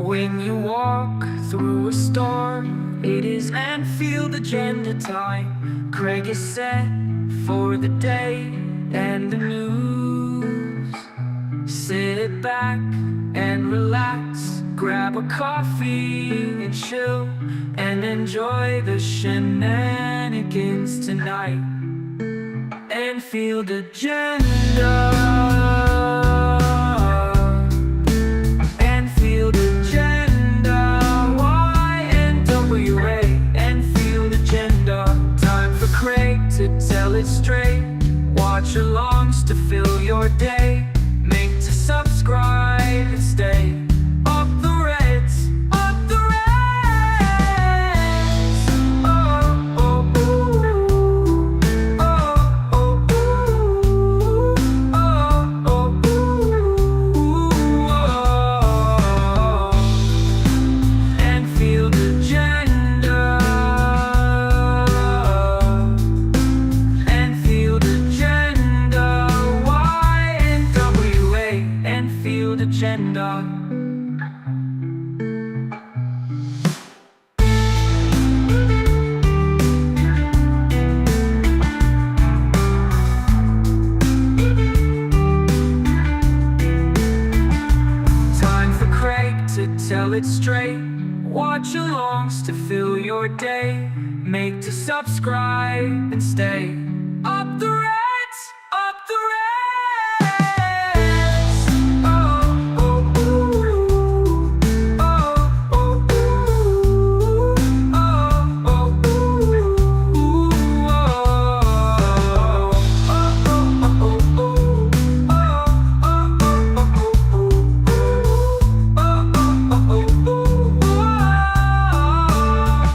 When you walk through a storm, it is Anfield Agenda time. Craig is set for the day and the news. Sit back and relax, grab a coffee and chill, and enjoy the shenanigans tonight. Anfield Agenda. Anfield Agenda. YNWA. Anfield Agenda. Time for Craig to tell it straight. Watch alongs to fill your day. Make to subscribe and stay. Up the Reds, up the Reds. Oh, oh, ooh. Oh, oh, ooh. Oh, oh, ooh. Oh. Anfield Agenda. Anfield Agenda. YNWA. Anfield Agenda. Time for Craig to tell it straight. Watch alongs to fill your day. Make to subscribe and stay. Up the Reds, up the Reds. Oh, oh, ooh. Oh, oh, ooh. Oh, oh, ooh.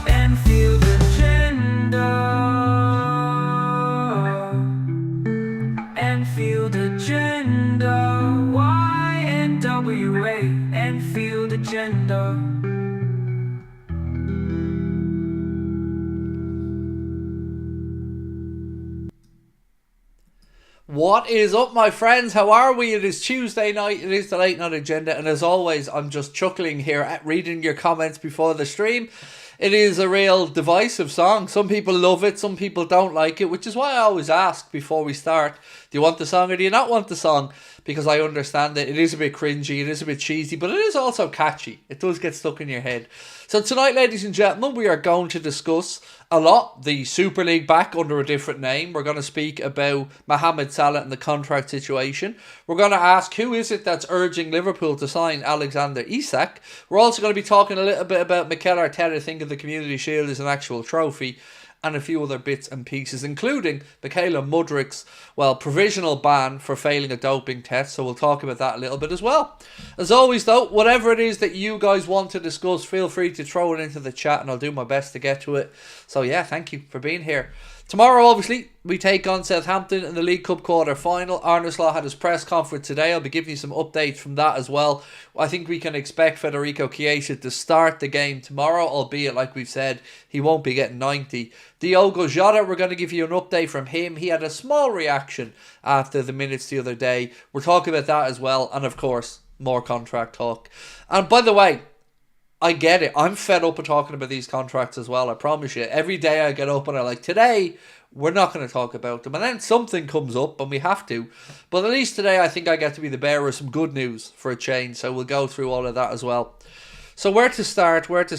Anfield Agenda. Anfield Agenda. YNWA. Anfield Agenda. What is up, my friends? How are we? It is Tuesday night. It is the late night agenda, and as always, I'm just chuckling here at reading your comments before the stream. It is a real divisive song. Some people love it, some people don't like it, which is why I always ask before we start, do you want the song or do you not want the song? Because I understand that it is a bit cringy, it is a bit cheesy, but it is also catchy. It does get stuck in your head. So tonight, ladies and gentlemen, we are going to discuss a lot the Super League back under a different name. We're going to speak about Mohamed Salah and the contract situation. We're going to ask who is it that's urging Liverpool to sign Alexander Isak. We're also going to be talking a little bit about Mikel Arteta thinking the Community Shield is an actual trophy, and a few other bits and pieces, including Mudryk's, provisional ban for failing a doping test. So we'll talk about that a little bit as well. As always, though, whatever it is that you guys want to discuss, feel free to throw it into the chat and I'll do my best to get to it. So yeah, thank you for being here. Tomorrow, obviously, we take on Southampton in the League Cup quarter-final. Arne Slot had his press conference today. I'll be giving you some updates from that as well. I think we can expect Federico Chiesa to start the game tomorrow, albeit, like we've said, he won't be getting 90. Diogo Jota, we're going to give you an update from him. He had a small reaction after the minutes the other day. We're talking about that as well. And, of course, more contract talk. And, by the way, I get it. I'm fed up of talking about these contracts as well. I promise you. Every day I get up and I'm like, today, we're not going to talk about them. And then something comes up and we have to. But at least today I think I get to be the bearer of some good news for a change. So we'll go through all of that as well. So where to start? Right.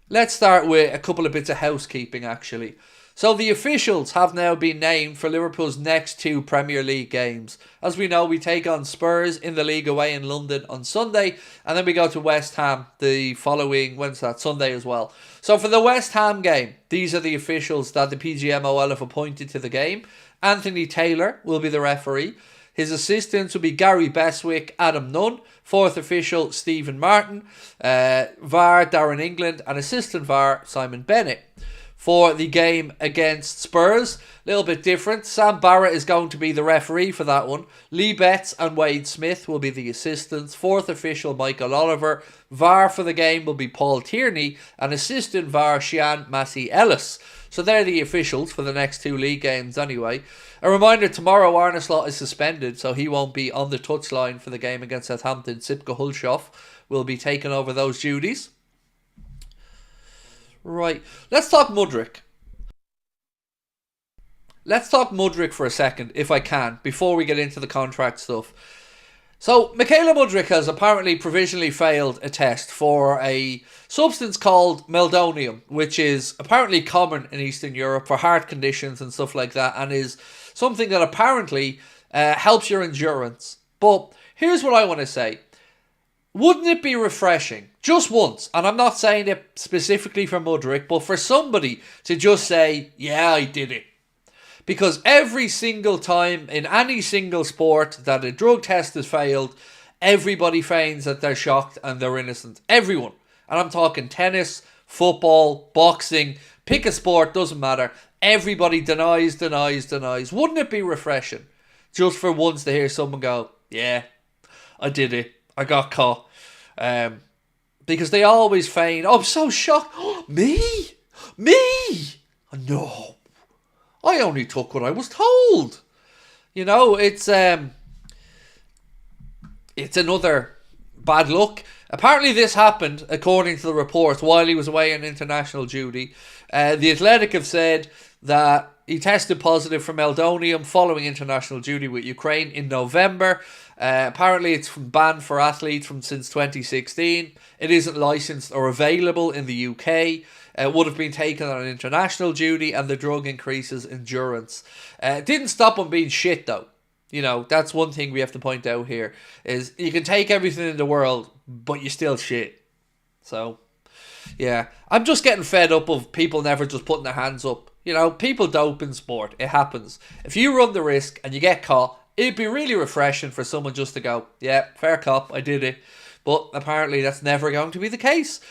Let's start with a couple of bits of housekeeping actually. So the officials have now been named for Liverpool's next two Premier League games. As we know, we take on Spurs in the league away in London on Sunday, and then we go to West Ham the following Sunday as well. So for the West Ham game, these are the officials that the PGMOL have appointed to the game. Anthony Taylor will be the referee. His assistants will be Gary Beswick, Adam Nunn, fourth official Stephen Martin, VAR Darren England, and assistant VAR Simon Bennett. For the game against Spurs, a little bit different. Sam Barrett is going to be the referee for that one. Lee Betts and Wade Smith will be the assistants. Fourth official Michael Oliver. VAR for the game will be Paul Tierney, and assistant VAR Sian Massey Ellis. So they're the officials for the next 2 league games anyway. A reminder, tomorrow Arne Slot is suspended, so he won't be on the touchline for the game against Southampton. Sipka Hulshoff will be taking over those duties. Right, let's talk Mudryk. Let's talk Mudryk for a second, if I can, before we get into the contract stuff. So, Michaela Mudryk has apparently provisionally failed a test for a substance called meldonium, which is apparently common in Eastern Europe for heart conditions and stuff like that, and is something that apparently helps your endurance. But here's what I want to say. Wouldn't it be refreshing, just once, and I'm not saying it specifically for Mudryk, but for somebody to just say, yeah, I did it. Because every single time in any single sport that a drug test has failed, everybody feigns that they're shocked and they're innocent. Everyone. And I'm talking tennis, football, boxing, pick a sport, doesn't matter. Everybody denies. Wouldn't it be refreshing just for once to hear someone go, yeah, I did it. I got caught. Because they always feign, oh, I'm so shocked. Me? No. I only took what I was told. You know, it's another bad luck. Apparently this happened, according to the reports, while he was away on international duty. The Athletic have said that he tested positive for meldonium following international duty with Ukraine in November. Apparently it's banned for athletes since 2016. It isn't licensed or available in the UK. Would have been taken on international duty, and the drug increases endurance. It didn't stop him being shit though. You know, that's one thing we have to point out here, is you can take everything in the world, but you still shit. So, yeah. I'm just getting fed up of people never just putting their hands up. You know, people dope in sport. It happens. If you run the risk and you get caught, it'd be really refreshing for someone just to go, yeah, fair cop, I did it. But apparently that's never going to be the case.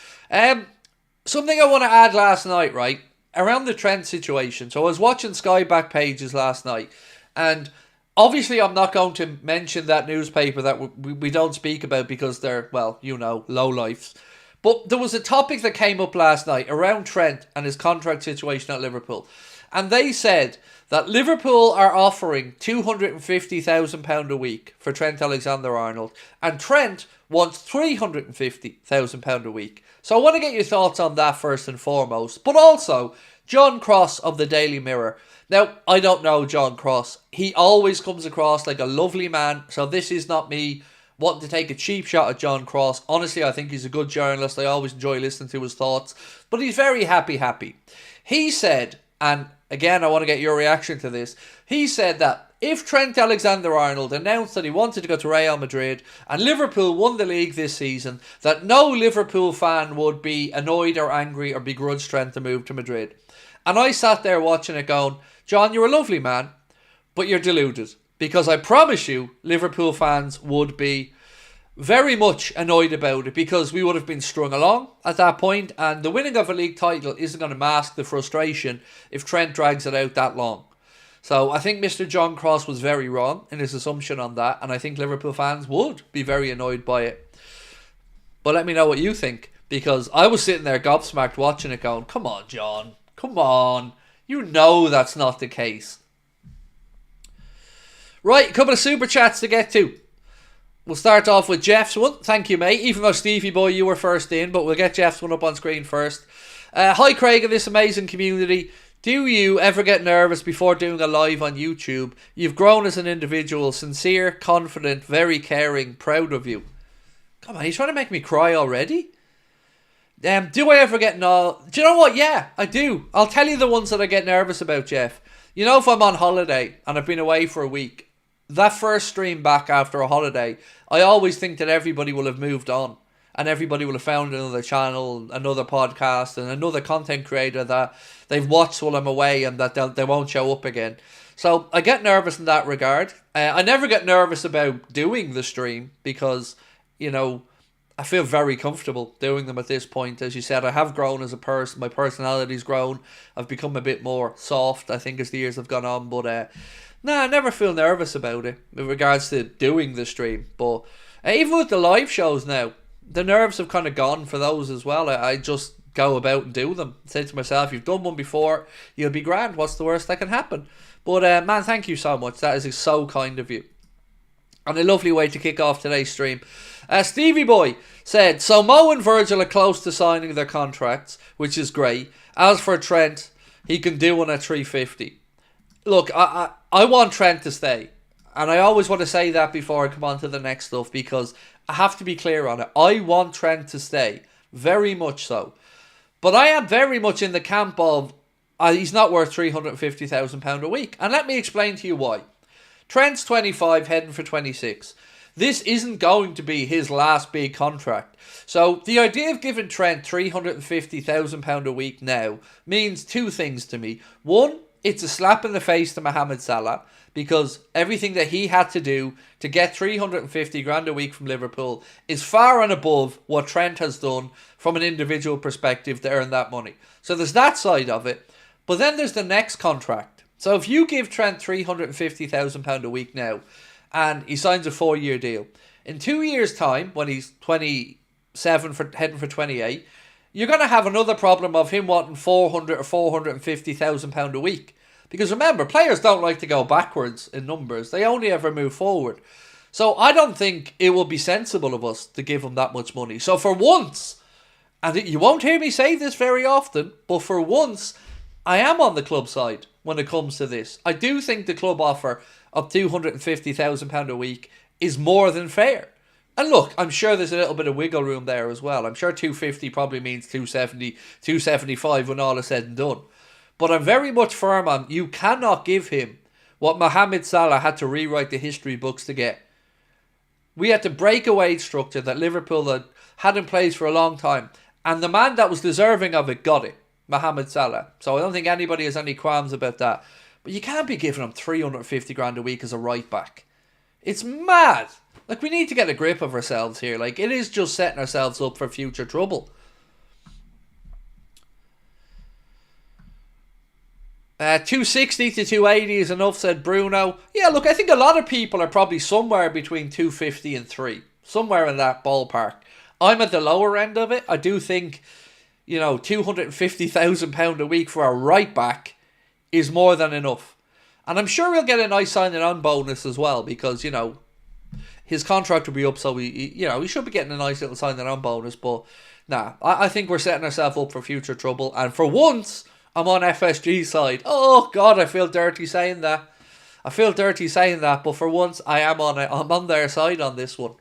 Something I want to add last night, right? Around the Trent situation. So I was watching Sky back pages last night, and obviously I'm not going to mention that newspaper that we don't speak about because they're, well, you know, lowlifes. But there was a topic that came up last night around Trent and his contract situation at Liverpool. And they said that Liverpool are offering £250,000 a week for Trent Alexander-Arnold, and Trent wants £350,000 a week. So I want to get your thoughts on that first and foremost. But also, John Cross of the Daily Mirror. Now, I don't know John Cross. He always comes across like a lovely man. So this is not me wanting to take a cheap shot at John Cross. Honestly, I think he's a good journalist. I always enjoy listening to his thoughts. But he's very happy. He said, and again, I want to get your reaction to this. He said that if Trent Alexander-Arnold announced that he wanted to go to Real Madrid and Liverpool won the league this season, that no Liverpool fan would be annoyed or angry or begrudge Trent to move to Madrid. And I sat there watching it going, John, you're a lovely man, but you're deluded. Because I promise you, Liverpool fans would be very much annoyed about it, because we would have been strung along at that point, and the winning of a league title isn't going to mask the frustration if Trent drags it out that long. So I think Mr. John Cross was very wrong in his assumption on that, and I think Liverpool fans would be very annoyed by it. But let me know what you think, because I was sitting there gobsmacked watching it going, come on, John, come on, you know that's not the case. Right, a couple of super chats to get to. We'll start off with Jeff's one. Thank you, mate. Even though Stevie boy, you were first in, but we'll get Jeff's one up on screen first. Hi, Craig and this amazing community. Do you ever get nervous before doing a live on YouTube? You've grown as an individual, sincere, confident, very caring, proud of you. Come on, he's trying to make me cry already? Do I ever get Do you know what? Yeah, I do. I'll tell you the ones that I get nervous about, Jeff. You know, if I'm on holiday and I've been away for a week, that first stream back after a holiday, I always think that everybody will have moved on. And everybody will have found another channel, another podcast, and another content creator that they've watched while I'm away and that they won't show up again. So I get nervous in that regard. I never get nervous about doing the stream because, you know, I feel very comfortable doing them at this point. As you said, I have grown as a person. My personality's grown. I've become a bit more soft, I think, as the years have gone on. But, I never feel nervous about it with regards to doing the stream. But even with the live shows now, the nerves have kind of gone for those as well. I just go about and do them. I said to myself, you've done one before, you'll be grand. What's the worst that can happen? But man, thank you so much. That is so kind of you. And a lovely way to kick off today's stream. Stevie Boy said, so Mo and Virgil are close to signing their contracts, which is great. As for Trent, he can do one at 350. Look, I want Trent to stay. And I always want to say that before I come on to the next stuff, because I have to be clear on it. I want Trent to stay. Very much so. But I am very much in the camp of he's not worth £350,000 a week. And let me explain to you why. Trent's 25, heading for 26. This isn't going to be his last big contract. So the idea of giving Trent £350,000 a week now means two things to me. One, it's a slap in the face to Mohamed Salah, because everything that he had to do to get 350 grand a week from Liverpool is far and above what Trent has done from an individual perspective to earn that money. So there's that side of it. But then there's the next contract. So if you give Trent £350,000 a week now and he signs a 4-year deal, in 2 years' time, when he's 27 heading for 28, you're going to have another problem of him wanting £400,000 or £450,000 a week. Because remember, players don't like to go backwards in numbers. They only ever move forward. So I don't think it will be sensible of us to give him that much money. So for once, and you won't hear me say this very often, but for once, I am on the club side when it comes to this. I do think the club offer of £250,000 a week is more than fair. And look, I'm sure there's a little bit of wiggle room there as well. I'm sure 250 probably means 270, 275 when all is said and done. But I'm very much firm on you cannot give him what Mohamed Salah had to rewrite the history books to get. We had to break a wage structure that Liverpool had in place for a long time. And the man that was deserving of it got it. Mohamed Salah. So I don't think anybody has any qualms about that. But you can't be giving him 350 grand a week as a right back. It's mad. Like, we need to get a grip of ourselves here. Like, it is just setting ourselves up for future trouble. 260 to 280 is enough, said Bruno. Yeah, look, I think a lot of people are probably somewhere between 250 and 3. Somewhere in that ballpark. I'm at the lower end of it. I do think, you know, £250,000 a week for a right back is more than enough. And I'm sure he'll get a nice signing on bonus as well, because, you know, his contract will be up, so he should be getting a nice little signing on bonus. But nah, I think we're setting ourselves up for future trouble. And for once, I'm on FSG's side. Oh God, I feel dirty saying that. But for once, I am on it. I'm on their side on this one.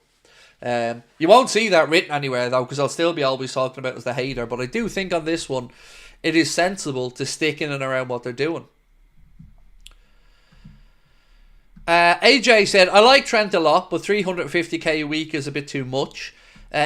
You won't see that written anywhere though, because I'll still be always talking about it as the hater. But I do think on this one, it is sensible to stick in and around what they're doing. AJ said, I like Trent a lot, but 350k a week is a bit too much.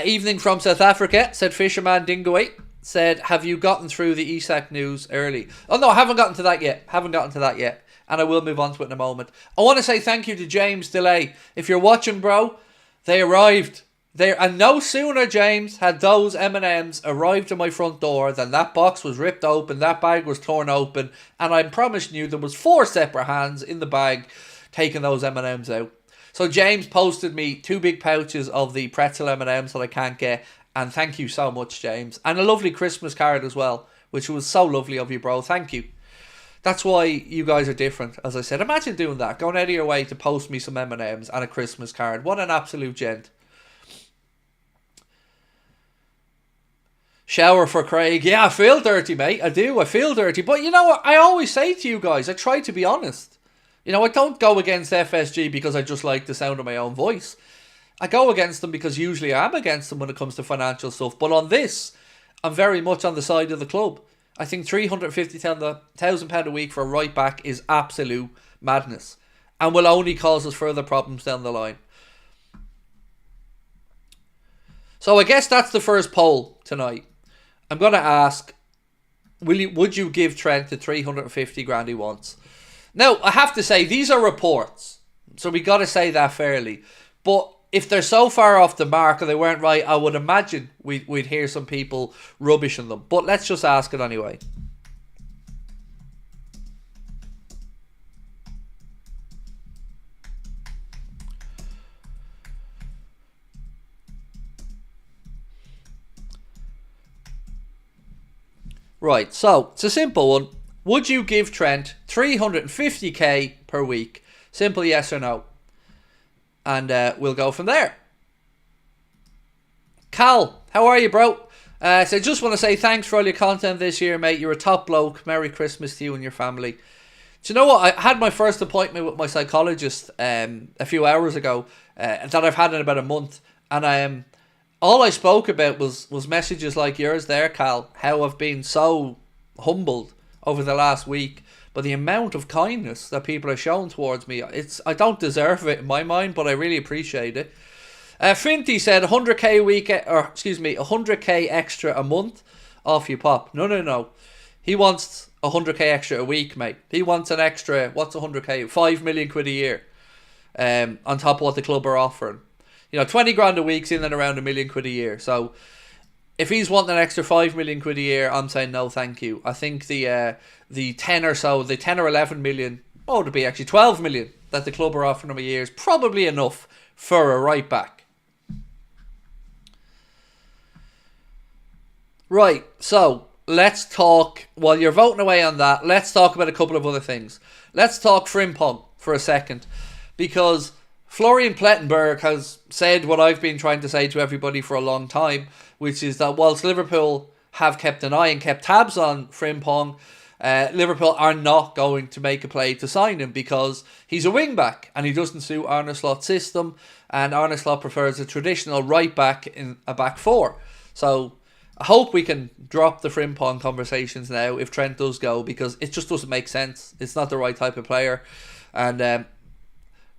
Evening from South Africa, said Fisherman Dingoey. Said, have you gotten through the Isak news early? Oh no, I haven't gotten to that yet. And I will move on to it in a moment. I want to say thank you to James Delay. If you're watching, bro, they arrived. And no sooner, James, had those M&Ms arrived at my front door than that box was ripped open, that bag was torn open, and I'm promising you there was 4 separate hands in the bag taking those M&Ms out. So James posted me 2 big pouches of the pretzel M&Ms that I can't get, and thank you so much, James. And a lovely Christmas card as well, which was so lovely of you, bro. Thank you. That's why you guys are different, as I said. Imagine doing that, going out of your way to post me some M&Ms and a Christmas card. What an absolute gent. Shower for Craig. Yeah, I feel dirty, mate. I do. I feel dirty. But you know what? I always say to you guys, I try to be honest. You know, I don't go against FSG because I just like the sound of my own voice. I go against them because usually I am against them when it comes to financial stuff. But on this, I'm very much on the side of the club. I think £350,000 a week for a right back is absolute madness and will only cause us further problems down the line. So I guess that's the first poll tonight. I'm going to ask, would you give Trent the 350 grand he wants? Now, I have to say, these are reports, so we got to say that fairly. But if they're so far off the mark or they weren't right, I would imagine we'd hear some people rubbishing them. But let's just ask it anyway. Right, so it's a simple one. Would you give Trent 350k per week? Simple yes or no. And we'll go from there. Cal, how are you, bro? So I just want to say thanks for all your content this year, mate. You're a top bloke. Merry Christmas to you and your family. Do you know what? I had my first appointment with my psychologist a few hours ago that I've had in about a month. And all I spoke about was messages like yours there, Cal. How I've been so humbled over the last week. But the amount of kindness that people are showing towards me, I don't deserve it in my mind, but I really appreciate it. Finty said 100k a week, or excuse me, 100k extra a month off you pop. No. He wants 100k extra a week, mate. He wants an extra, what's 100k? 5 million quid a year on top of what the club are offering. 20 grand a week's in and around $1 million quid a year. So if he's wanting an extra 5 million quid a year, I'm saying no, thank you. I think the 10 or 11 million, to be actually 12 million that the club are offering him a year is probably enough for a right back. Right, so let's talk, while you're voting away on that, let's talk about a couple of other things. Let's talk Frimpong for a second, because Florian Plettenberg has said what I've been trying to say to everybody for a long time, which is that whilst Liverpool have kept an eye and kept tabs on Frimpong, Liverpool are not going to make a play to sign him because he's a wing-back and he doesn't suit Arne Slot's system, and Arne Slot prefers a traditional right-back in a back four. So I hope we can drop the Frimpong conversations now if Trent does go, because it just doesn't make sense. It's not the right type of player, and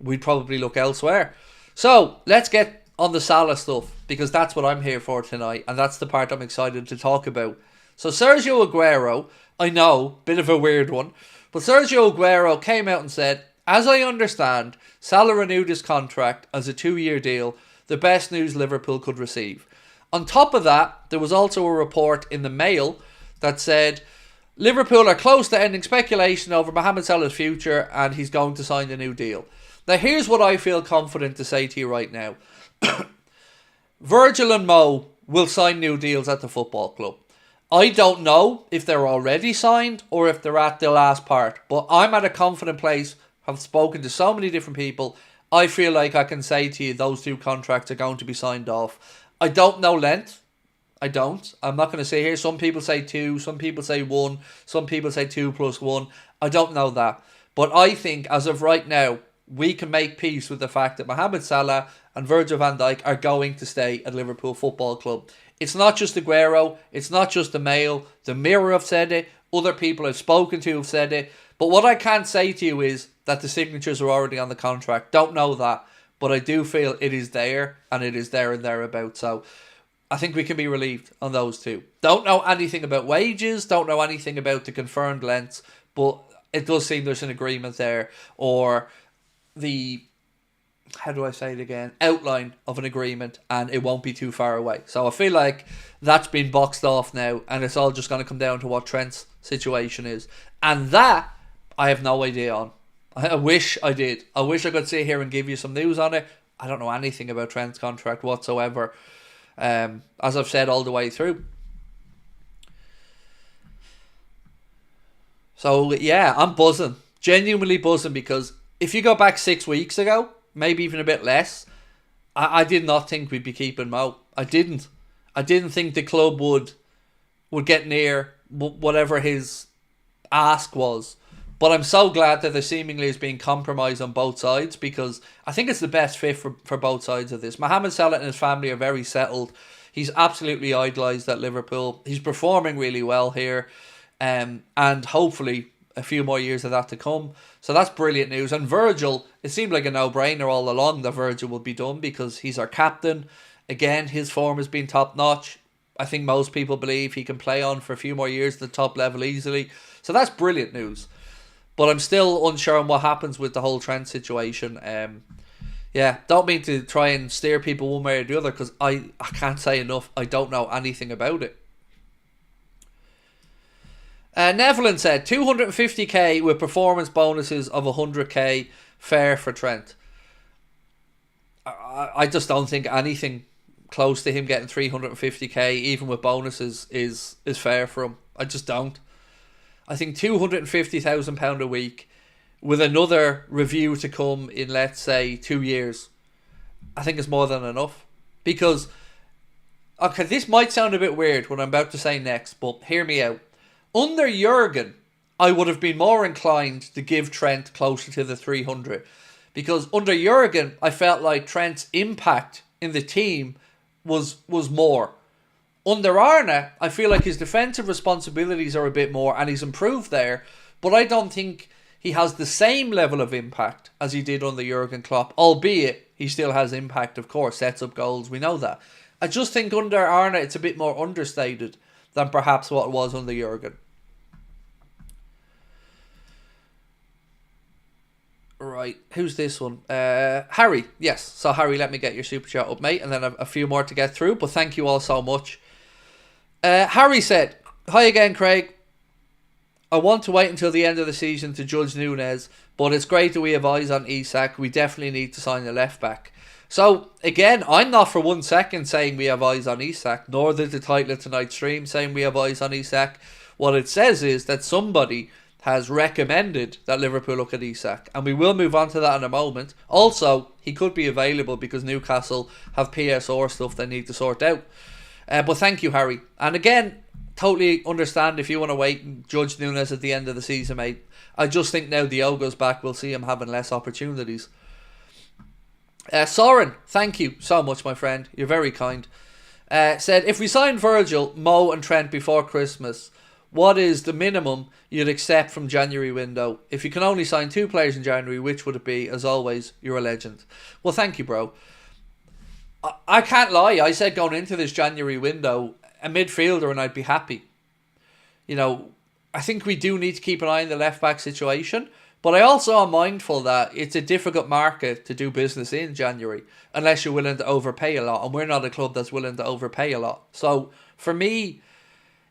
we'd probably look elsewhere. So let's get on the Salah stuff, because that's what I'm here for tonight, and that's the part I'm excited to talk about. So Sergio Aguero, I know, bit of a weird one, but Sergio Aguero came out and said, as I understand, Salah renewed his contract as a 2-year deal, the best news Liverpool could receive. On top of that, there was also a report in the Mail that said Liverpool are close to ending speculation over Mohamed Salah's future and he's going to sign a new deal. Now, here's what I feel confident to say to you right now. Virgil and Mo will sign new deals at the football club. I don't know if they're already signed or if they're at the last part, but I'm at a confident place. I've spoken to so many different people. I feel like I can say to you those two contracts are going to be signed off. I don't know length. I don't. I'm not going to say here. Some people say 2. Some people say 1. Some people say 2 plus 1. I don't know that. But I think as of right now, we can make peace with the fact that Mohamed Salah and Virgil van Dijk are going to stay at Liverpool Football Club. It's not just Aguero. It's not just the Mail. The Mirror have said it. Other people I've spoken to have said it. But what I can't say to you is that the signatures are already on the contract. Don't know that. But I do feel it is there, and it is there and thereabouts. So I think we can be relieved on those two. Don't know anything about wages, don't know anything about the confirmed lengths, but it does seem there's an agreement there, or the, how do I say it again, outline of an agreement, and it won't be too far away. So I feel like that's been boxed off now, and it's all just going to come down to what Trent's situation is. And that, I have no idea on. I wish I did. I wish I could sit here and give you some news on it. I don't know anything about Trent's contract whatsoever, as I've said all the way through. So yeah, I'm buzzing. Genuinely buzzing, because if you go back 6 weeks ago, maybe even a bit less, I did not think we'd be keeping Mo. I didn't think the club would get near whatever his ask was. But I'm so glad that there seemingly is being compromise on both sides, because I think it's the best fit for both sides of this. Mohamed Salah and his family are very settled. He's absolutely idolised at Liverpool. He's performing really well here. And hopefully a few more years of that to come. So that's brilliant news. And Virgil, it seemed like a no-brainer all along that Virgil would be done, because he's our captain. Again, his form has been top-notch. I think most people believe he can play on for a few more years at the top level easily. So that's brilliant news. But I'm still unsure on what happens with the whole Trent situation. Yeah, don't mean to try and steer people one way or the other, because I can't say enough. I don't know anything about it. Nevlin said 250k with performance bonuses of 100k, fair for Trent. I just don't think anything close to him getting 350k, even with bonuses, is fair for him. I just don't. I think £250,000 a week with another review to come in, let's say, 2 years, I think is more than enough. Because, okay, this might sound a bit weird what I'm about to say next, but hear me out. Under Jurgen, I would have been more inclined to give Trent closer to the 300. Because under Jurgen, I felt like Trent's impact in the team was more. Under Arne, I feel like his defensive responsibilities are a bit more and he's improved there. But I don't think he has the same level of impact as he did under Jurgen Klopp. Albeit, he still has impact, of course, sets up goals, we know that. I just think under Arne, it's a bit more understated than perhaps what it was under Jurgen. Right, who's this one? Harry, yes. So Harry, let me get your super chat up, mate, and then a few more to get through. But thank you all so much. Harry said, "Hi again, Craig. I want to wait until the end of the season to judge Núñez, but it's great that we have eyes on Isak. We definitely need to sign a left back." So again, I'm not for 1 second saying we have eyes on Isak, nor did the title of tonight's stream saying we have eyes on Isak. What it says is that somebody has recommended that Liverpool look at Isak, and we will move on to that in a moment. Also, he could be available because Newcastle have PSR stuff they need to sort out. But thank you, Harry. And again, totally understand if you want to wait and judge Núñez at the end of the season, mate. I just think now Diogo's back, we'll see him having less opportunities. Soren, thank you so much, my friend. You're very kind. Said, if we sign Virgil, Mo and Trent before Christmas, what is the minimum you'd accept from January window? If you can only sign 2 players in January, which would it be? As always, you're a legend. Well, thank you, bro. I can't lie. I said going into this January window, a midfielder and I'd be happy. You know, I think we do need to keep an eye on the left-back situation. But I also am mindful that it's a difficult market to do business in January unless you're willing to overpay a lot. And we're not a club that's willing to overpay a lot. So, for me,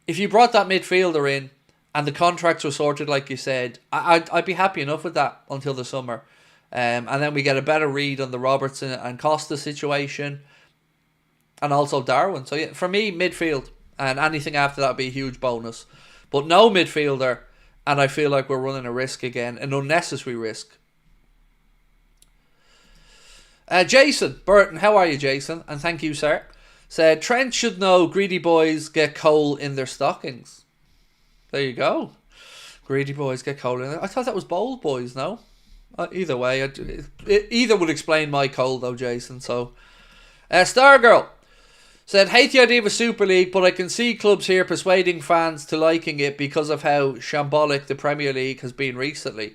if you brought that midfielder in and the contracts were sorted like you said, I'd be happy enough with that until the summer. And then we get a better read on the Robertson and Costa situation. And also Darwin. So yeah, for me, midfield. And anything after that would be a huge bonus. But no midfielder. And I feel like we're running a risk again. An unnecessary risk. Jason Burton. How are you, Jason? And thank you, sir. Said, Trent should know greedy boys get coal in their stockings. There you go. Greedy boys get coal in their... I thought that was bold boys, no? Either way, either would explain my cold though, Jason. So, Stargirl said, hate the idea of a Super League, but I can see clubs here persuading fans to liking it because of how shambolic the Premier League has been recently.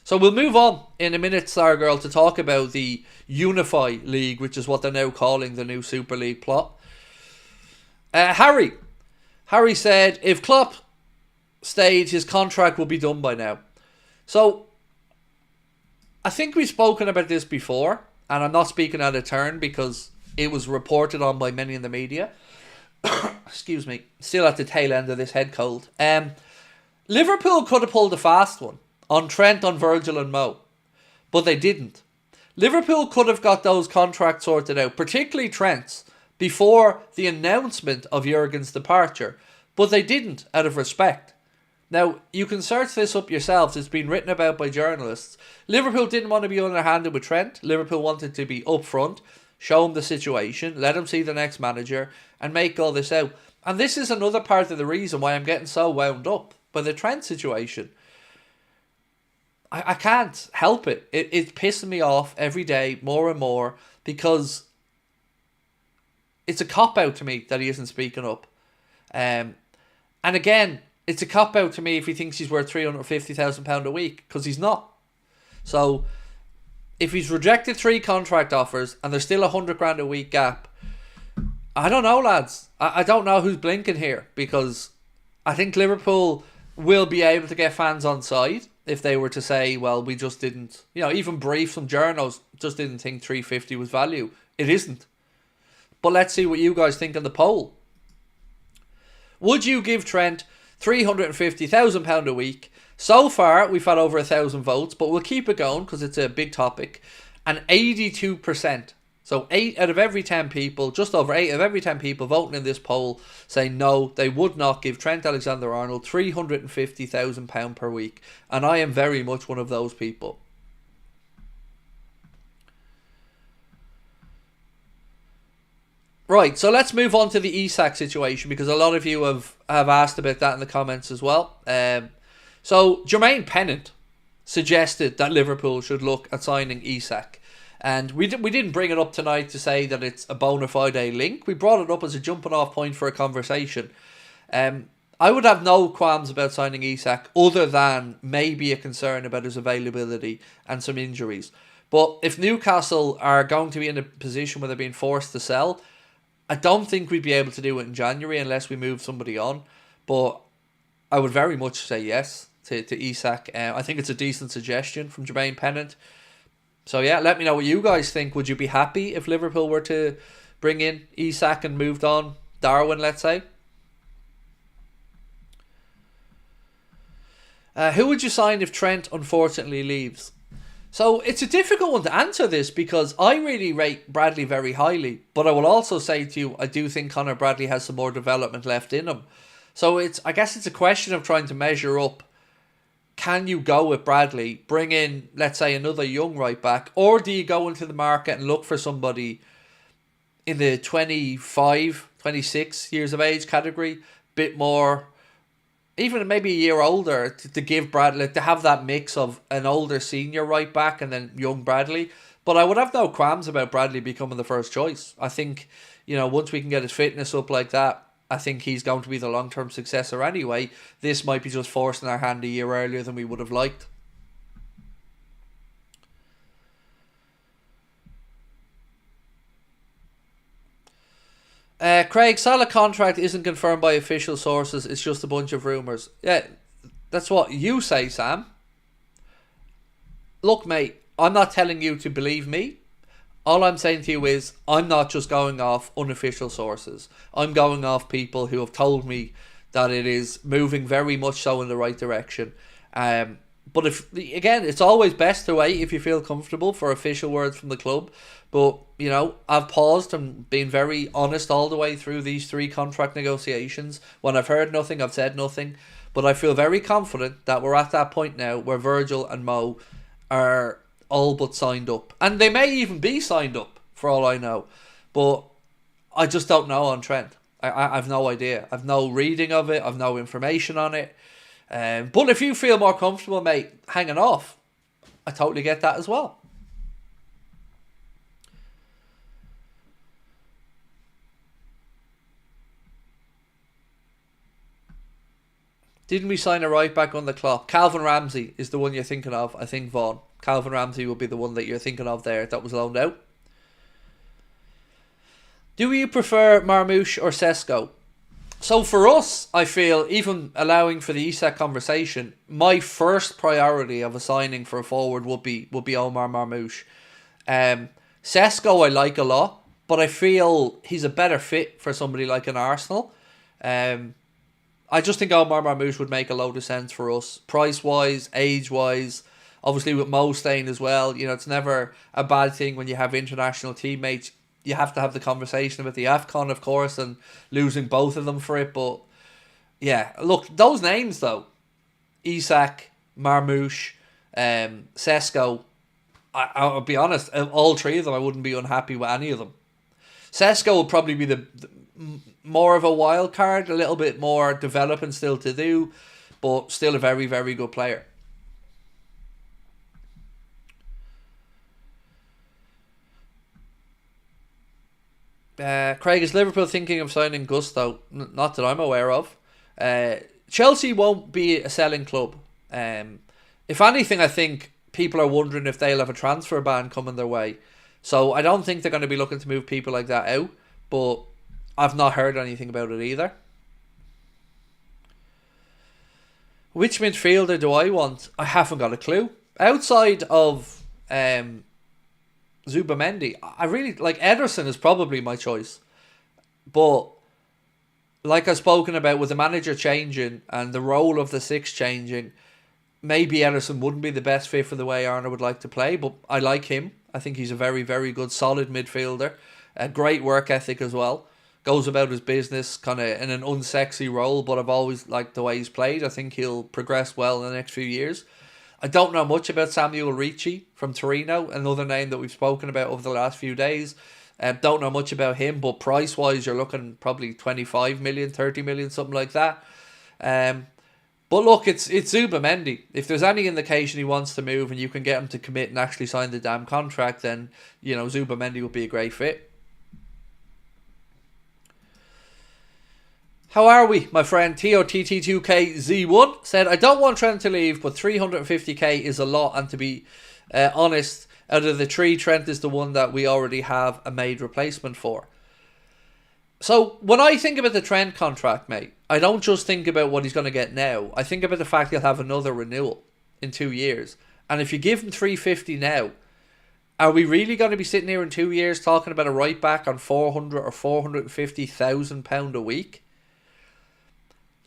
So we'll move on in a minute, Stargirl, to talk about the Unify League, which is what they're now calling the new Super League plot. Harry said, if Klopp stayed, his contract will be done by now. So, I think we've spoken about this before, and I'm not speaking out of turn because it was reported on by many in the media. Excuse me, still at the tail end of this head cold. Liverpool could have pulled a fast one on Trent, on Virgil and Mo, but they didn't. Liverpool could have got those contracts sorted out, particularly Trent's, before the announcement of Jurgen's departure, but they didn't, out of respect. Now, you can search this up yourselves. It's been written about by journalists. Liverpool didn't want to be underhanded with Trent. Liverpool wanted to be upfront, show him the situation, let him see the next manager, and make all this out. And this is another part of the reason why I'm getting so wound up by the Trent situation. I can't help it. It's pissing me off every day more and more because it's a cop-out to me that he isn't speaking up. And again, it's a cop-out to me if he thinks he's worth £350,000 a week, because he's not. So, if he's rejected 3 contract offers and there's still £100,000 a week gap, I don't know, lads. I don't know who's blinking here, because I think Liverpool will be able to get fans on side if they were to say, well, we just didn't, even brief some journos, just didn't think 350 was value. It isn't. But let's see what you guys think on the poll. Would you give Trent £350,000 a week? So far, we've had over 1,000 votes, but we'll keep it going because it's a big topic. And 82%, so So 8 out of every 10 people, just over 8 of every 10 people voting in this poll saying no, they would not give Trent Alexander-Arnold £350,000 per week. And I am very much one of those people. Right, so let's move on to the Isak situation, because a lot of you have asked about that in the comments as well. So Jermaine Pennant suggested that Liverpool should look at signing Isak. And we didn't bring it up tonight to say that it's a bona fide link. We brought it up as a jumping off point for a conversation. I would have no qualms about signing Isak, other than maybe a concern about his availability and some injuries. But if Newcastle are going to be in a position where they're being forced to sell, I don't think we'd be able to do it in January unless we move somebody on. But I would very much say yes to Isak. I think it's a decent suggestion from Jermaine Pennant. So yeah, let me know what you guys think. Would you be happy if Liverpool were to bring in Isak and moved on Darwin, let's say? Who would you sign if Trent unfortunately leaves? So it's a difficult one to answer this, because I really rate Bradley very highly, but I will also say to you, I do think Conor Bradley has some more development left in him. So I guess it's a question of trying to measure up. Can you go with Bradley, bring in, let's say, another young right back, or do you go into the market and look for somebody in the 25, 26 years of age category, bit more, even maybe a year older, to give Bradley, to have that mix of an older senior right back and then young Bradley. But I would have no qualms about Bradley becoming the first choice. I think, once we can get his fitness up like that, I think he's going to be the long-term successor anyway. This might be just forcing our hand a year earlier than we would have liked. Craig, Salah contract isn't confirmed by official sources. It's just a bunch of rumours. Yeah, that's what you say, Sam. Look, mate, I'm not telling you to believe me. All I'm saying to you is, I'm not just going off unofficial sources. I'm going off people who have told me that it is moving very much so in the right direction. But it's always best to wait if you feel comfortable for official words from the club. But, I've paused and been very honest all the way through these 3 contract negotiations. When I've heard nothing, I've said nothing. But I feel very confident that we're at that point now where Virgil and Mo are all but signed up, and they may even be signed up for all I know, but I just don't know on Trent. I've no idea. I've no reading of it. I've no information on it. But if you feel more comfortable, mate, hanging off, I totally get that as well. Didn't we sign a right back on the clock? Calvin Ramsey is the one you're thinking of, I think, Vaughn. Calvin Ramsey will be the one that you're thinking of there that was loaned out. Do you prefer Marmoush or Sesko? So for us, I feel, even allowing for the Isak conversation, my first priority of a signing for a forward would be Omar Marmoush. Sesko I like a lot, but I feel he's a better fit for somebody like an Arsenal. I just think Omar Marmoush would make a load of sense for us, price-wise, age-wise. Obviously with Mo staying as well, it's never a bad thing when you have international teammates. You have to have the conversation about the AFCON, of course, and losing both of them for it. But yeah, look, those names though, Isak, Marmoush, Sesko, I'll be honest, all 3 of them I wouldn't be unhappy with any of them. Sesko would probably be the more of a wild card, a little bit more developing still to do, but still a very, very good player. Craig, is Liverpool thinking of signing Gusto? Not that I'm aware of. Chelsea won't be a selling club. If anything, I think people are wondering if they'll have a transfer ban coming their way. So I don't think they're going to be looking to move people like that out. But I've not heard anything about it either. Which midfielder do I want? I haven't got a clue. Outside of Zubamendi, I really like Ederson is probably my choice, but like I've spoken about with the manager changing and the role of the 6 changing, maybe Ederson wouldn't be the best fit for the way Arnold would like to play, but I like him I think he's a very, very good, solid midfielder. A great work ethic as well. Goes about his business kind of in an unsexy role, but I've always liked the way he's played. I think he'll progress well in the next few years. I don't know much about Samuel Ricci from Torino, another name that we've spoken about over the last few days. Don't know much about him, but price-wise, you're looking probably 25 million, 30 million, something like that. But look, it's Zubamendi. If there's any indication he wants to move and you can get him to commit and actually sign the damn contract, then, you know, Zubamendi would be a great fit. How are we, my friend? TOTT2KZ1 said, I don't want Trent to leave, but 350k is a lot, and to be honest, out of the three, Trent is the one that we already have a made replacement for. So, when I think about the Trent contract, mate, I don't just think about what he's going to get now. I think about the fact he'll have another renewal in 2 years. And if you give him 350 now, are we really going to be sitting here in 2 years talking about a right back on 400 or 450,000 pound a week?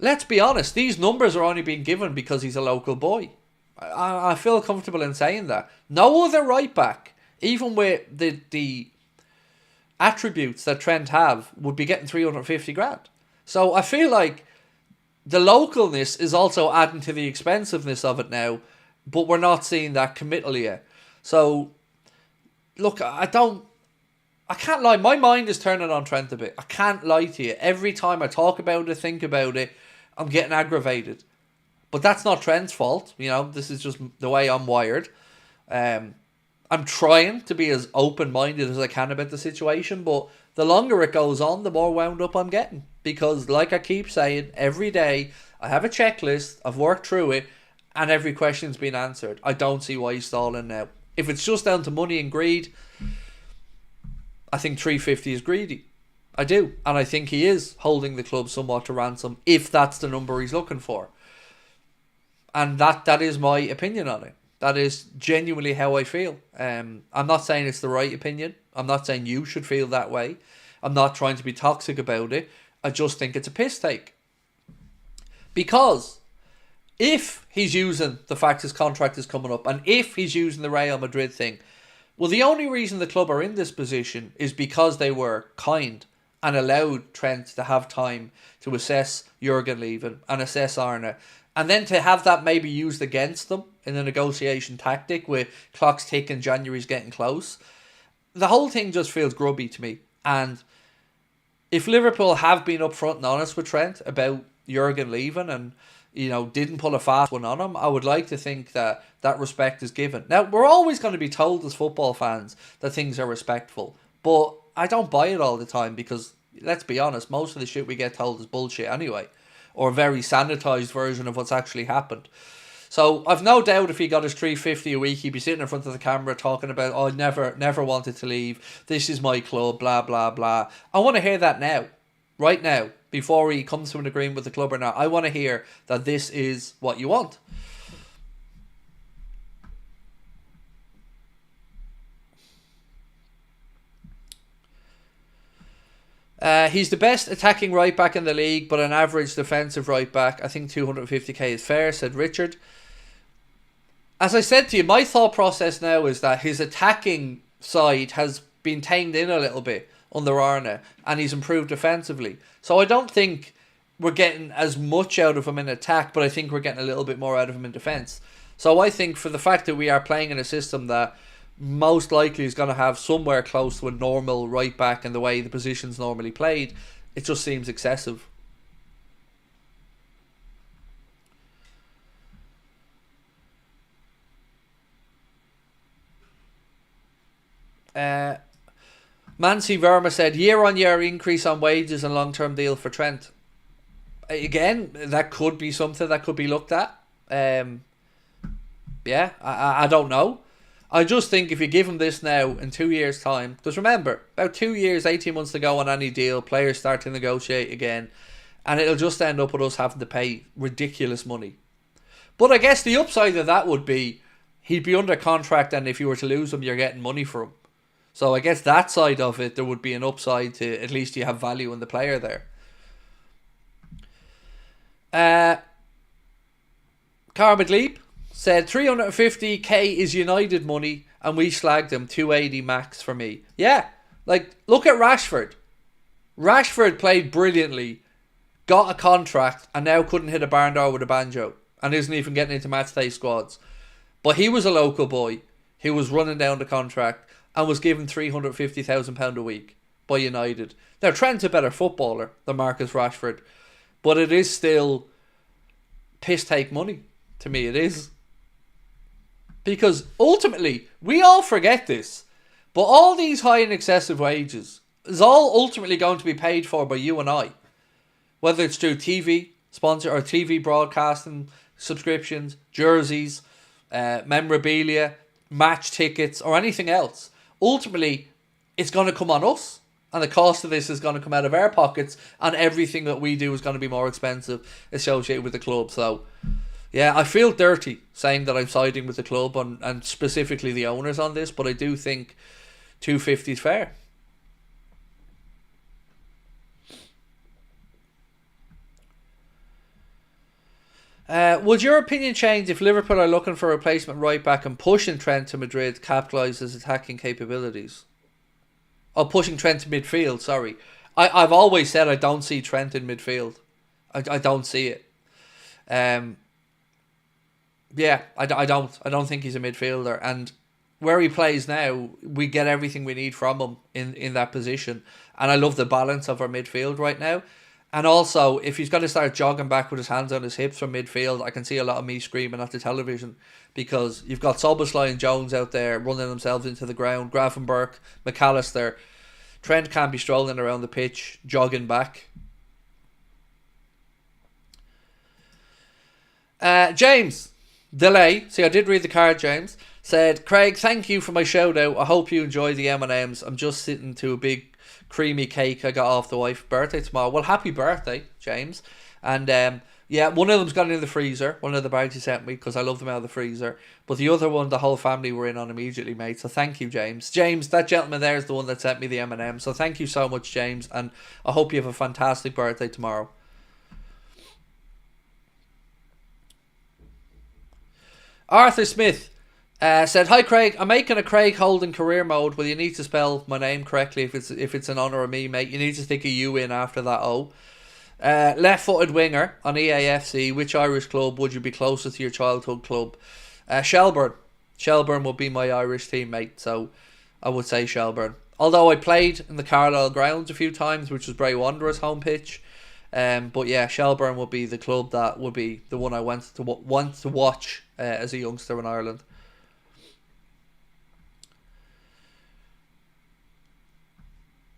Let's be honest, these numbers are only being given because he's a local boy. I feel comfortable in saying that. No other right back, even with the attributes that Trent have, would be getting 350 grand. So I feel like the localness is also adding to the expensiveness of it now, but we're not seeing that committal yet. So, look, I can't lie. My mind is turning on Trent a bit. I can't lie to you. Every time I talk about it, think about it, I'm getting aggravated. But that's not Trent's fault. You know, this is just the way I'm wired. I'm trying to be as open-minded as I can about the situation, but the longer it goes on, the more wound up I'm getting. Because, like I keep saying, every day I have a checklist, I've worked through it, and every question's been answered. I don't see why he's stalling now. If it's just down to money and greed, I think 350 is greedy. I do. And I think he is holding the club somewhat to ransom, if that's the number he's looking for. And that is my opinion on it. That is genuinely how I feel. I'm not saying it's the right opinion. I'm not saying you should feel that way. I'm not trying to be toxic about it. I just think it's a piss take. Because if he's using the fact his contract is coming up, and if he's using the Real Madrid thing, well, the only reason the club are in this position is because they were kind and allowed Trent to have time to assess Jurgen leaving and assess Arne. And then to have that maybe used against them in a negotiation tactic with clocks ticking, January's getting close. The whole thing just feels grubby to me. And if Liverpool have been upfront and honest with Trent about Jurgen leaving and, you know, didn't pull a fast one on him, I would like to think that that respect is given. Now, we're always going to be told as football fans that things are respectful. But I don't buy it all the time because, let's be honest, most of the shit we get told is bullshit anyway. Or a very sanitised version of what's actually happened. So I've no doubt if he got his 350 a week, he'd be sitting in front of the camera talking about, oh, I never wanted to leave. This is my club, blah, blah, blah. I want to hear that now. Right now. Before he comes to an agreement with the club or not. I want to hear that this is what you want. He's the best attacking right back in the league, but an average defensive right back. I think 250k is fair, said Richard. As I said to you, my thought process now is that his attacking side has been tamed in a little bit under Arne, and he's improved defensively. So I don't think we're getting as much out of him in attack, but I think we're getting a little bit more out of him in defence. So I think for the fact that we are playing in a system that most likely is going to have somewhere close to a normal right back and the way the position's normally played, it just seems excessive. Mansi Verma said, year-on-year increase on wages and long-term deal for Trent. Again, that could be something that could be looked at. Yeah, I don't know. I just think if you give him this now in 2 years' time, because remember, about 2 years, 18 months to go on any deal, players start to negotiate again, and it'll just end up with us having to pay ridiculous money. But I guess the upside of that would be he'd be under contract, and if you were to lose him, you're getting money for him. So I guess that side of it, there would be an upside to at least you have value in the player there. Cara McLeap said 350k is United money and we slagged him 280 max for me. Yeah, like, look at Rashford. Rashford played brilliantly, got a contract, and now couldn't hit a barn door with a banjo, and isn't even getting into matchday squads. But he was a local boy who was running down the contract and was given £350,000 a week by United. Now, Trent's a better footballer than Marcus Rashford, but it is still piss take money. To me, it is. Because ultimately, we all forget this, but all these high and excessive wages is all ultimately going to be paid for by you and I. Whether it's through TV sponsor or TV broadcasting subscriptions, jerseys, memorabilia, match tickets, or anything else. Ultimately, it's going to come on us, and the cost of this is going to come out of our pockets, and everything that we do is going to be more expensive associated with the club. So, yeah, I feel dirty saying that I'm siding with the club and specifically the owners on this, but I do think 250 is fair. Would your opinion change if Liverpool are looking for a replacement right back and pushing Trent to Madrid capitalise his attacking capabilities? Oh, pushing Trent to midfield, sorry. I've always said I don't see Trent in midfield. I don't see it. Yeah, I don't think he's a midfielder. And where he plays now, we get everything we need from him in that position. And I love the balance of our midfield right now. And also, if he's going to start jogging back with his hands on his hips from midfield, I can see a lot of me screaming at the television, because you've got Szoboszlai and Jones out there running themselves into the ground, Gravenberch, McAllister. Trent can't be strolling around the pitch, jogging back. James, delay. See, I did read the card, James. Said, Craig, thank you for my shout out. I hope you enjoy the M&Ms. I'm just sitting to a big creamy cake I got off the wife's birthday tomorrow. Well, happy birthday, James. And yeah, one of them's gone in the freezer, one of the bags you sent me, because I love them out of the freezer. But the other one, the whole family were in on immediately, mate. So thank you, James. James, that gentleman there is the one that sent me the M&M. So thank you so much, James. And I hope you have a fantastic birthday tomorrow. Arthur Smith said, hi Craig, I'm making a Craig Houlden career mode. Well, you need to spell my name correctly if it's in honour of me, mate. You need to stick a U in after that O. Left-footed winger on EAFC. Which Irish club would you be closest to your childhood club? Shelbourne. Shelbourne would be my Irish team, mate. So I would say Shelbourne. Although I played in the Carlisle grounds a few times, which was Bray Wanderers' home pitch. But yeah, Shelbourne would be the club that would be the one I want to watch as a youngster in Ireland.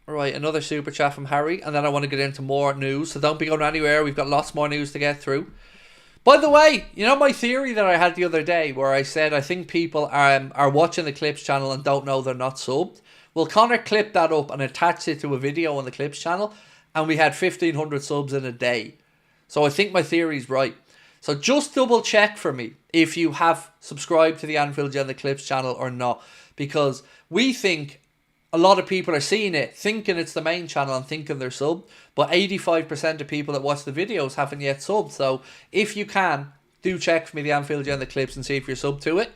Right, another super chat from Harry, and then I want to get into more news, so don't be going anywhere. We've got lots more news to get through. By the way, you know my theory that I had the other day, where I said I think people are watching the Clips channel and don't know they're not subbed? Well, Connor clipped that up and attached it to a video on the Clips channel, and we had 1,500 subs in a day. So I think my theory's right. So just double check for me if you have subscribed to the Anfield Agenda Clips channel or not, because we think a lot of people are seeing it, thinking it's the main channel and thinking they're subbed, but 85% of people that watch the videos haven't yet subbed. So if you can, do check for me the Anfield Agenda Clips and see if you're subbed to it.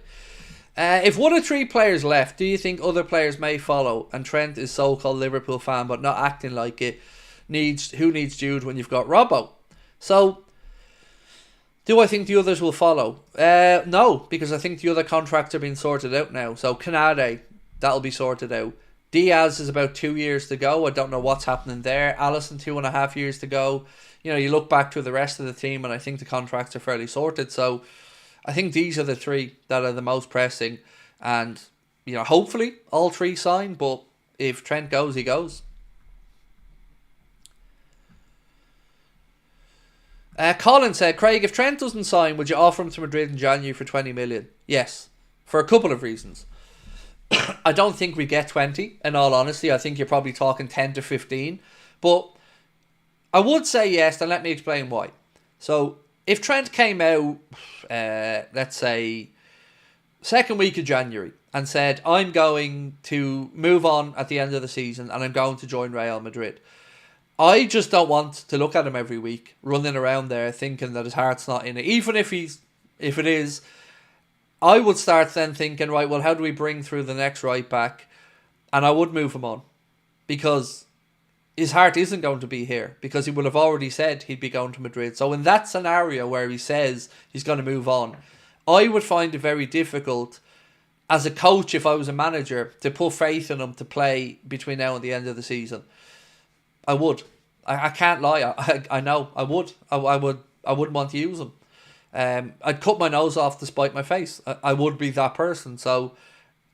If one of three players left, do you think other players may follow? And Trent is so-called Liverpool fan but not acting like it. Who needs Jude when you've got Robbo? So, do I think the others will follow? No, because I think the other contracts are being sorted out now. So Canade, that'll be sorted out. Diaz is about 2 years to go. I don't know what's happening there. Alisson, 2.5 years to go. You know, you look back to the rest of the team and I think the contracts are fairly sorted. So I think these are the three that are the most pressing. And, you know, hopefully all three sign. But if Trent goes, he goes. Colin said, Craig, if Trent doesn't sign, would you offer him to Madrid in January for 20 million? Yes. For a couple of reasons. I don't think we get 20, in all honesty. I think you're probably talking 10 to 15. But I would say yes, and let me explain why. So, if Trent came out, let's say, second week of January, and said, I'm going to move on at the end of the season, and I'm going to join Real Madrid, I just don't want to look at him every week, running around there, thinking that his heart's not in it. Even if it is, I would start then thinking, right, well, how do we bring through the next right back? And I would move him on, because his heart isn't going to be here, because he will have already said he'd be going to Madrid. So in that scenario where he says he's going to move on, I would find it very difficult as a coach, if I was a manager, to put faith in him to play between now and the end of the season. I would. I can't lie. I know. I would. I wouldn't want to use him. I'd cut my nose off to spite my face. I would be that person. So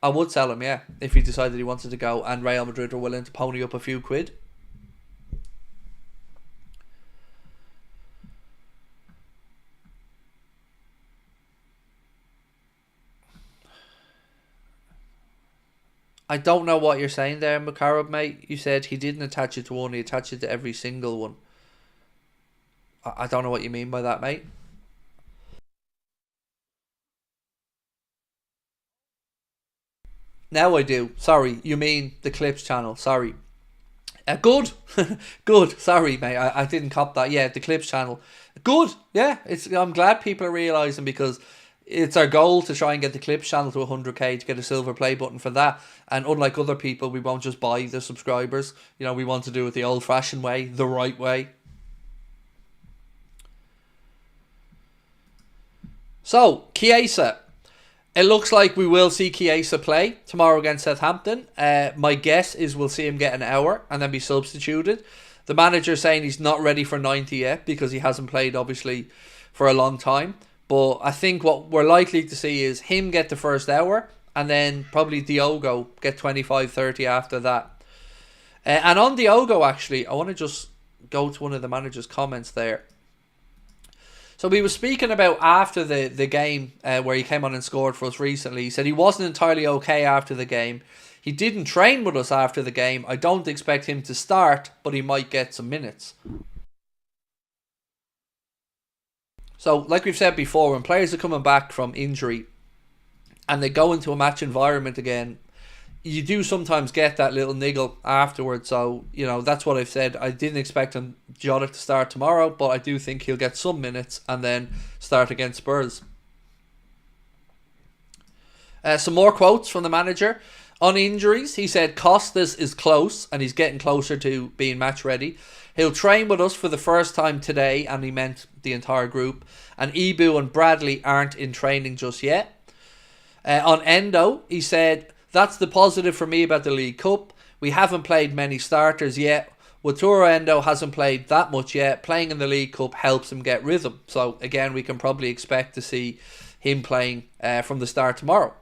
I would sell him, yeah, if he decided he wanted to go and Real Madrid were willing to pony up a few quid. I don't know what you're saying there, Makarov, mate. You said he didn't attach it to one, he attached it to every single one. I don't know what you mean by that, mate. Now I do. Sorry, you mean the Clips channel. Sorry. Good. Good. Sorry, mate. I didn't cop that. Yeah, the Clips channel. Good. Yeah, I'm glad people are realising, because it's our goal to try and get the Clips channel to 100k to get a silver play button for that. And unlike other people, we won't just buy the subscribers. You know, we want to do it the old-fashioned way, the right way. So, Chiesa. It looks like we will see Chiesa play tomorrow against Southampton. My guess is we'll see him get an hour and then be substituted. The manager's saying he's not ready for 90 yet, because he hasn't played, obviously, for a long time. But I think what we're likely to see is him get the first hour, and then probably Diogo get 25-30 after that. And on Diogo, actually, I want to just go to one of the manager's comments there. So we were speaking about after the game where he came on and scored for us recently. He said he wasn't entirely okay after the game. He didn't train with us after the game. I don't expect him to start, but he might get some minutes. So, like we've said before, when players are coming back from injury and they go into a match environment again, you do sometimes get that little niggle afterwards. So, you know, that's what I've said. I didn't expect Jota to start tomorrow, but I do think he'll get some minutes and then start against Spurs. Some more quotes from the manager. On injuries, he said Costas is close and he's getting closer to being match ready. He'll train with us for the first time today, and he meant the entire group. And Ibu and Bradley aren't in training just yet. On Endo, he said, that's the positive for me about the League Cup. We haven't played many starters yet. Wataru Endo hasn't played that much yet. Playing in the League Cup helps him get rhythm. So again, we can probably expect to see him playing from the start tomorrow.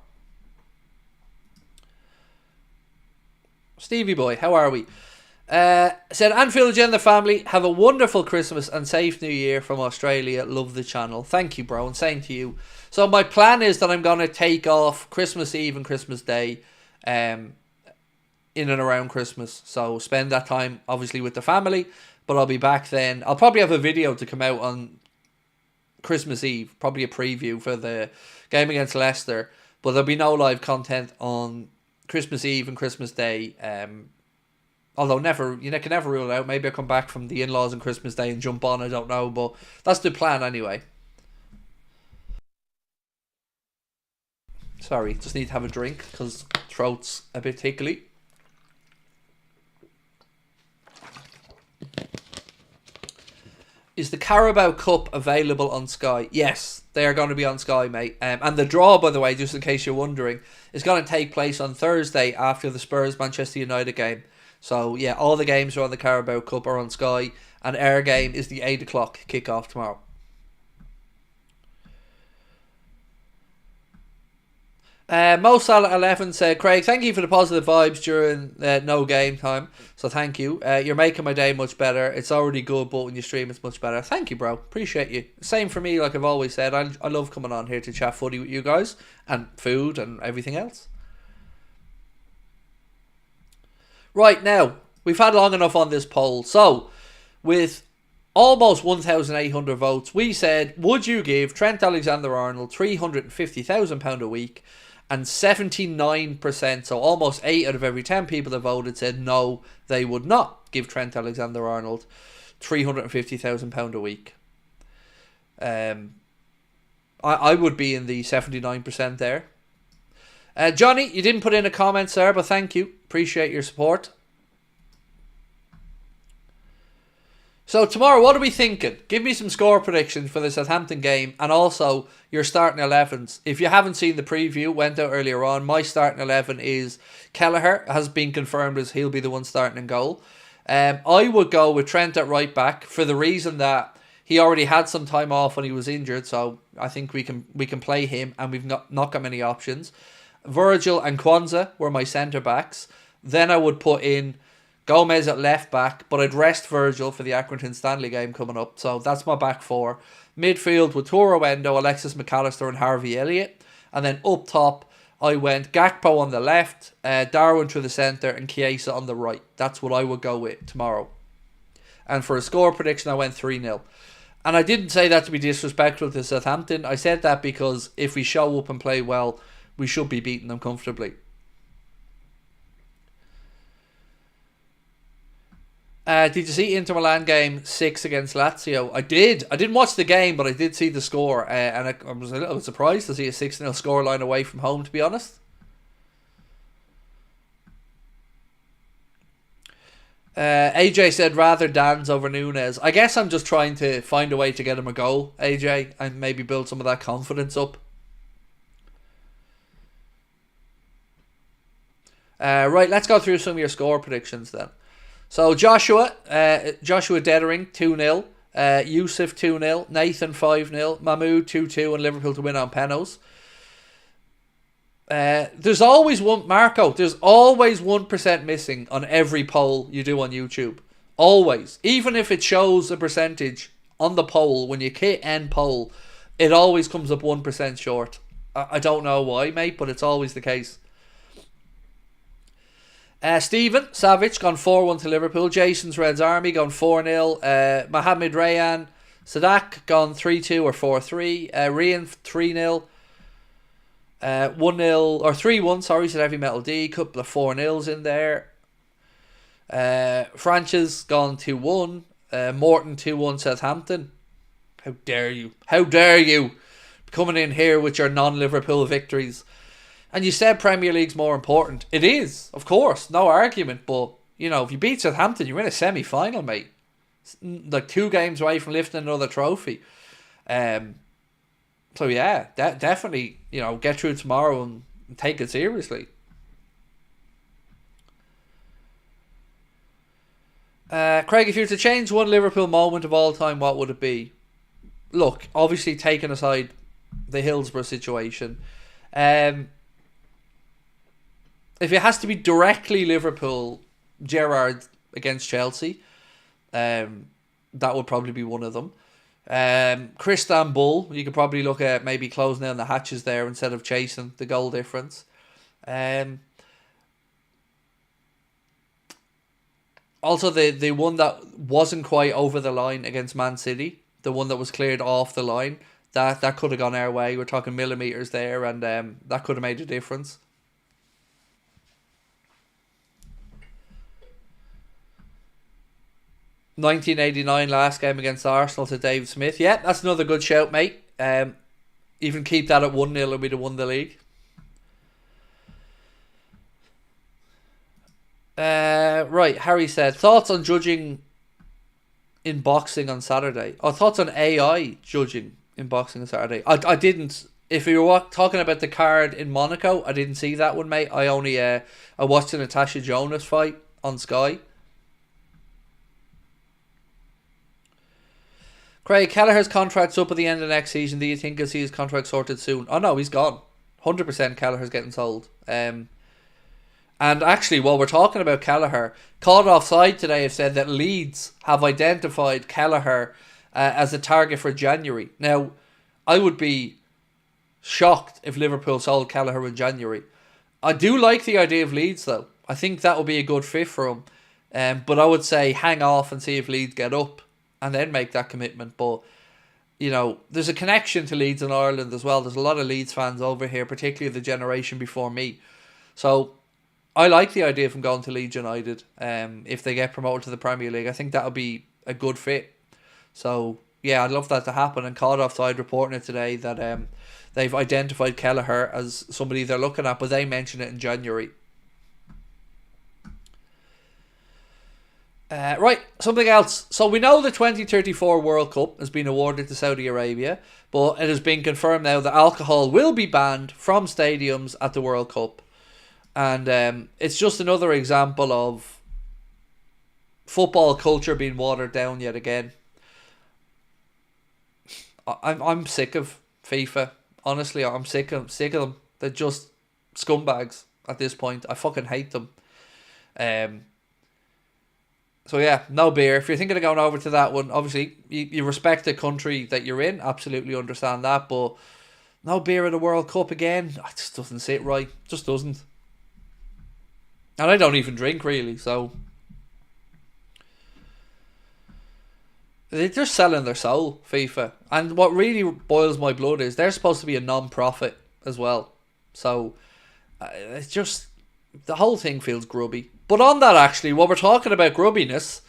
Stevie boy, how are we? Said Anfield Agenda family, have a wonderful Christmas and safe New Year from Australia. Love the channel. Thank you, bro, and same to you. So my plan is that I'm going to take off Christmas Eve and Christmas Day in and around Christmas. So spend that time obviously with the family, but I'll be back then. I'll probably have a video to come out on Christmas Eve, probably a preview for the game against Leicester, but there'll be no live content on Christmas Eve and Christmas Day. Although you can never rule it out. Maybe I'll come back from the in-laws on Christmas Day and jump on, I don't know, but that's the plan anyway. Sorry, just need to have a drink because throat's a bit tickly. Is the Carabao Cup available on Sky? Yes, they are going to be on Sky, mate. And the draw, by the way, just in case you're wondering, is going to take place on Thursday after the Spurs-Manchester United game. So, yeah, all the games are on the Carabao Cup are on Sky. And our game is the 8 o'clock kickoff tomorrow. Mo Salah 11 said, Craig, thank you for the positive vibes during no game time. So thank you. You're making my day much better. It's already good, but when you stream it's much better. Thank you, bro. Appreciate you. Same for me, like I've always said. I love coming on here to chat footy with you guys. And food and everything else. Right, now, we've had long enough on this poll. So, with almost 1,800 votes, we said, would you give Trent Alexander-Arnold £350,000 a week? And 79%, so almost 8 out of every 10 people that voted said no, they would not give Trent Alexander-Arnold £350,000 a week. I would be in the 79% there. Johnny, you didn't put in a comment, sir, but thank you. Appreciate your support. So tomorrow, what are we thinking? Give me some score predictions for the Southampton game and also your starting 11s. If you haven't seen the preview, went out earlier on, my starting 11 is Kelleher, has been confirmed as he'll be the one starting in goal. I would go with Trent at right back for the reason that he already had some time off when he was injured, so I think we can play him and we've not got many options. Virgil and Kwanzaa were my centre backs. Then I would put in Gomez at left back, but I'd rest Virgil for the Accrington Stanley game coming up. So that's my back four. Midfield with Toro Endo, Alexis McAllister and Harvey Elliott. And then up top, I went Gakpo on the left, Darwin through the centre and Chiesa on the right. That's what I would go with tomorrow. And for a score prediction, I went 3-0. And I didn't say that to be disrespectful to Southampton. I said that because if we show up and play well, we should be beating them comfortably. Did you see Inter Milan game 6 against Lazio? I did. I didn't watch the game, but I did see the score. And I was a little surprised to see a 6-0 scoreline away from home, to be honest. AJ said rather Dan's over Nunes. I guess I'm just trying to find a way to get him a goal, AJ, and maybe build some of that confidence up. Right, let's go through some of your score predictions then. So Joshua Dedering 2-0, Yusuf 2-0, Nathan 5-0, Mahmood 2-2 and Liverpool to win on penalties. There's always 1% missing on every poll you do on YouTube. Always. Even if it shows a percentage on the poll, when you hit end poll, it always comes up 1% short. I don't know why, mate, but it's always the case. Stephen Savic gone 4-1 to Liverpool. Jason's Reds Army gone 4-0. Mohamed Rayan Sadak gone 3-2 or 4-3. Rian 3-0. 1-0 or 3-1, sorry, said Heavy Metal D. Couple of 4-0s in there. Franches gone 2-1. Morton 2-1 Southampton. How dare you? How dare you? Coming in here with your non-Liverpool victories. And you said Premier League's more important. It is, of course, no argument. But, you know, if you beat Southampton, you're in a semi-final, mate. It's like 2 games away from lifting another trophy. So, yeah, definitely, you know, get through tomorrow and take it seriously. Craig, if you were to change one Liverpool moment of all time, what would it be? Look, obviously taking aside the Hillsborough situation, if it has to be directly Liverpool, Gerrard against Chelsea, that would probably be one of them. Kristan Bull, you could probably look at maybe closing down the hatches there instead of chasing the goal difference. Also, the one that wasn't quite over the line against Man City, the one that was cleared off the line, that could have gone our way. We're talking millimetres there, and that could have made a difference. $19.89 last game against Arsenal to Dave Smith. Yeah, that's another good shout, mate. Even keep that at 1-0 and we'd have won the league. Right, Harry said, thoughts on judging in boxing on Saturday? Or thoughts on AI judging in boxing on Saturday? I didn't. If you were talking about the card in Monaco, I didn't see that one, mate. I only I watched the Natasha Jonas fight on Sky. Craig, Kelleher's contract's up at the end of next season. Do you think he'll see his contract sorted soon? Oh no, he's gone. 100% Kelleher's getting sold. And actually, while we're talking about Kelleher, Caught Offside today have said that Leeds have identified Kelleher as a target for January. Now, I would be shocked if Liverpool sold Kelleher in January. I do like the idea of Leeds, though. I think that would be a good fit for him. But I would say hang off and see if Leeds get up and then make that commitment. But, you know, there's a connection to Leeds in Ireland as well. There's a lot of Leeds fans over here, particularly the generation before me. So I like the idea of him going to Leeds United if they get promoted to the Premier League. I think that would be a good fit. So, yeah, I'd love that to happen. And caught offside reporting it today that they've identified Kelleher as somebody they're looking at, but they mentioned it in January. Right, something else. So we know the 2034 World Cup has been awarded to Saudi Arabia, but it has been confirmed now that alcohol will be banned from stadiums at the World Cup. And it's just another example of football culture being watered down yet again. I'm sick of FIFA. Honestly, I'm sick of them. They're just scumbags at this point. I fucking hate them. So yeah, no beer. If you're thinking of going over to that one, obviously you respect the country that you're in. Absolutely understand that, but no beer at the World Cup again. It just doesn't sit right. Just doesn't. And I don't even drink really, so they're just selling their soul, FIFA. And what really boils my blood is they're supposed to be a non-profit as well. So it's just, the whole thing feels grubby. But on that, actually, while we're talking about grubbiness,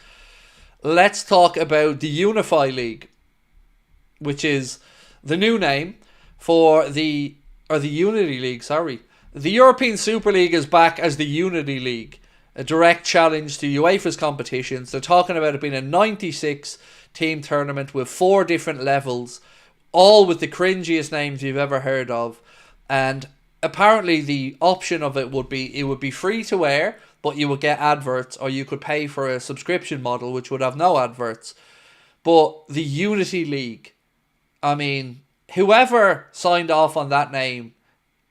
let's talk about the Unify League, which is the new name for the Unity League, sorry. The European Super League is back as the Unity League, a direct challenge to UEFA's competitions. They're talking about it being a 96-team tournament with 4 different levels, all with the cringiest names you've ever heard of. And apparently the option of it would be free to air, but you would get adverts, or you could pay for a subscription model which would have no adverts. But the Unity League, I mean, whoever signed off on that name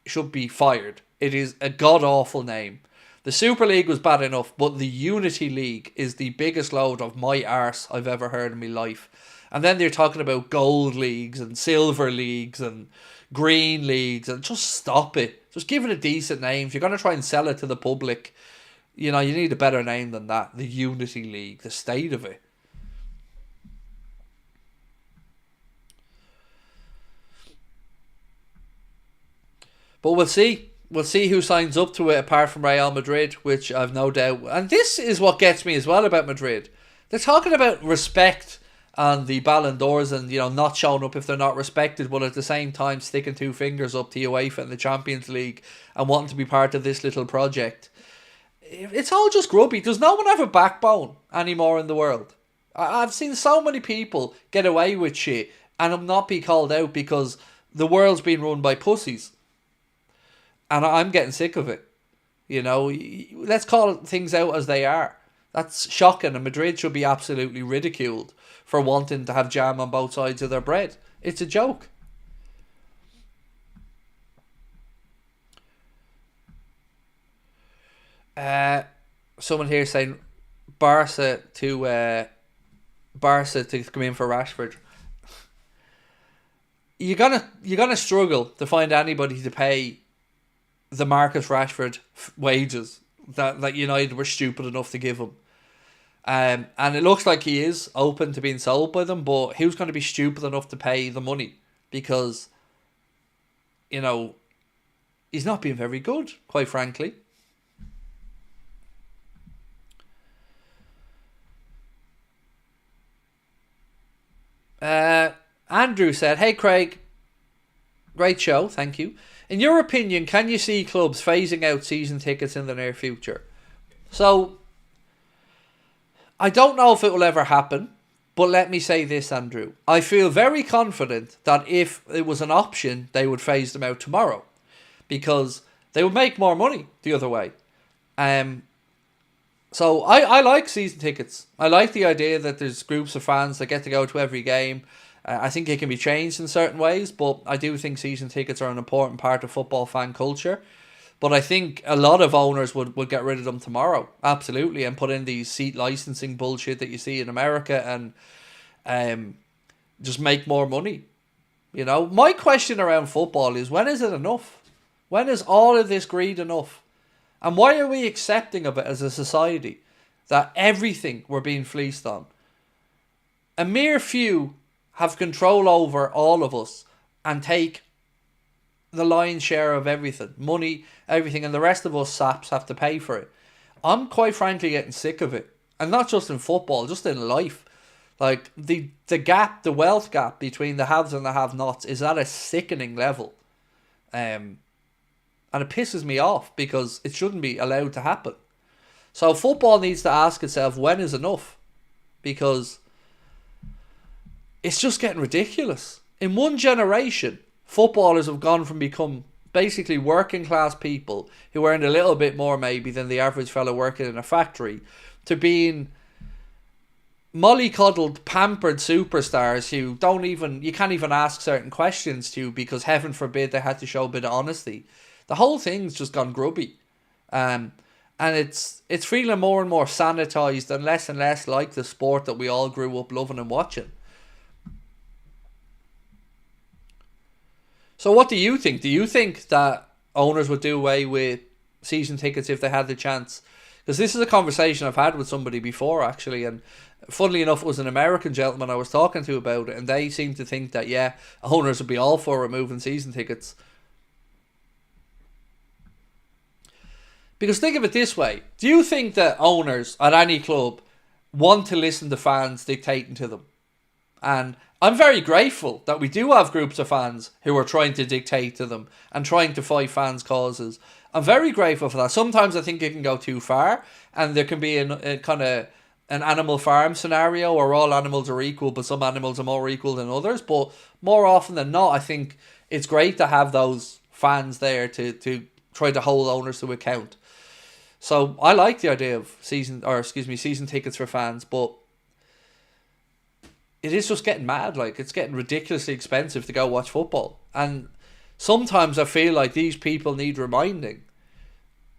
should be fired. It is a god-awful name. The Super League was bad enough, but the Unity League is the biggest load of my arse I've ever heard in my life. And then they're talking about gold leagues and silver leagues and green leagues, and just stop it. Just give it a decent name. If you're going to try and sell it to the public, you know, you need a better name than that. The Unity League, the state of it. But we'll see. We'll see who signs up to it apart from Real Madrid, which I've no doubt. And this is what gets me as well about Madrid. They're talking about respect and the Ballon d'Ors and, you know, not showing up if they're not respected, but at the same time sticking 2 fingers up to UEFA and the Champions League and wanting to be part of this little project. It's all just grubby. Does no one have a backbone anymore in the world? I've seen so many people get away with shit and not be called out because the world's being run by pussies. And I'm getting sick of it. You know, let's call things out as they are. That's shocking, and Madrid should be absolutely ridiculed for wanting to have jam on both sides of their bread. It's a joke. Someone here saying Barca to come in for Rashford. You're gonna struggle to find anybody to pay the Marcus Rashford wages that United were stupid enough to give him. And it looks like he is open to being sold by them, but who's going to be stupid enough to pay the money? Because, you know, he's not been very good, quite frankly. Andrew said, "Hey Craig, great show, thank you. In your opinion, can you see clubs phasing out season tickets in the near future?" So, I don't know if it will ever happen, but let me say this, Andrew. I feel very confident that if it was an option, they would phase them out tomorrow, because they would make more money the other way. So I like season tickets. I like the idea that there's groups of fans that get to go to every game. I think it can be changed in certain ways, but I do think season tickets are an important part of football fan culture. But I think a lot of owners would get rid of them tomorrow, absolutely, and put in these seat licensing bullshit that you see in America and just make more money. You know, my question around football is, when is it enough? When is all of this greed enough? And why are we accepting of it as a society, that everything we're being fleeced on? A mere few have control over all of us and take the lion's share of everything, money, everything, and the rest of us saps have to pay for it. I'm quite frankly getting sick of it. And not just in football, just in life. Like, the gap, the wealth gap between the haves and the have-nots is at a sickening level. And it pisses me off because it shouldn't be allowed to happen. So football needs to ask itself, when is enough? Because it's just getting ridiculous. In one generation, footballers have gone from become basically working class people who earned a little bit more maybe than the average fellow working in a factory to being mollycoddled, pampered superstars who you can't even ask certain questions to because heaven forbid they had to show a bit of honesty. The whole thing's just gone grubby. And it's feeling more and more sanitized and less like the sport that we all grew up loving and watching. So what do you think? Do you think that owners would do away with season tickets if they had the chance? Because this is a conversation I've had with somebody before, actually, and funnily enough, it was an American gentleman I was talking to about it, and they seem to think that, yeah, owners would be all for removing season tickets. Because think of it this way. Do you think that owners at any club want to listen to fans dictating to them? And I'm very grateful that we do have groups of fans who are trying to dictate to them and trying to fight fans' causes. I'm very grateful for that. Sometimes I think it can go too far, and there can be a kind of an Animal Farm scenario where all animals are equal, but some animals are more equal than others. But more often than not, I think it's great to have those fans there to try to hold owners to account. So I like the idea of season tickets for fans, but it is just getting mad. Like, it's getting ridiculously expensive to go watch football. And sometimes I feel like these people need reminding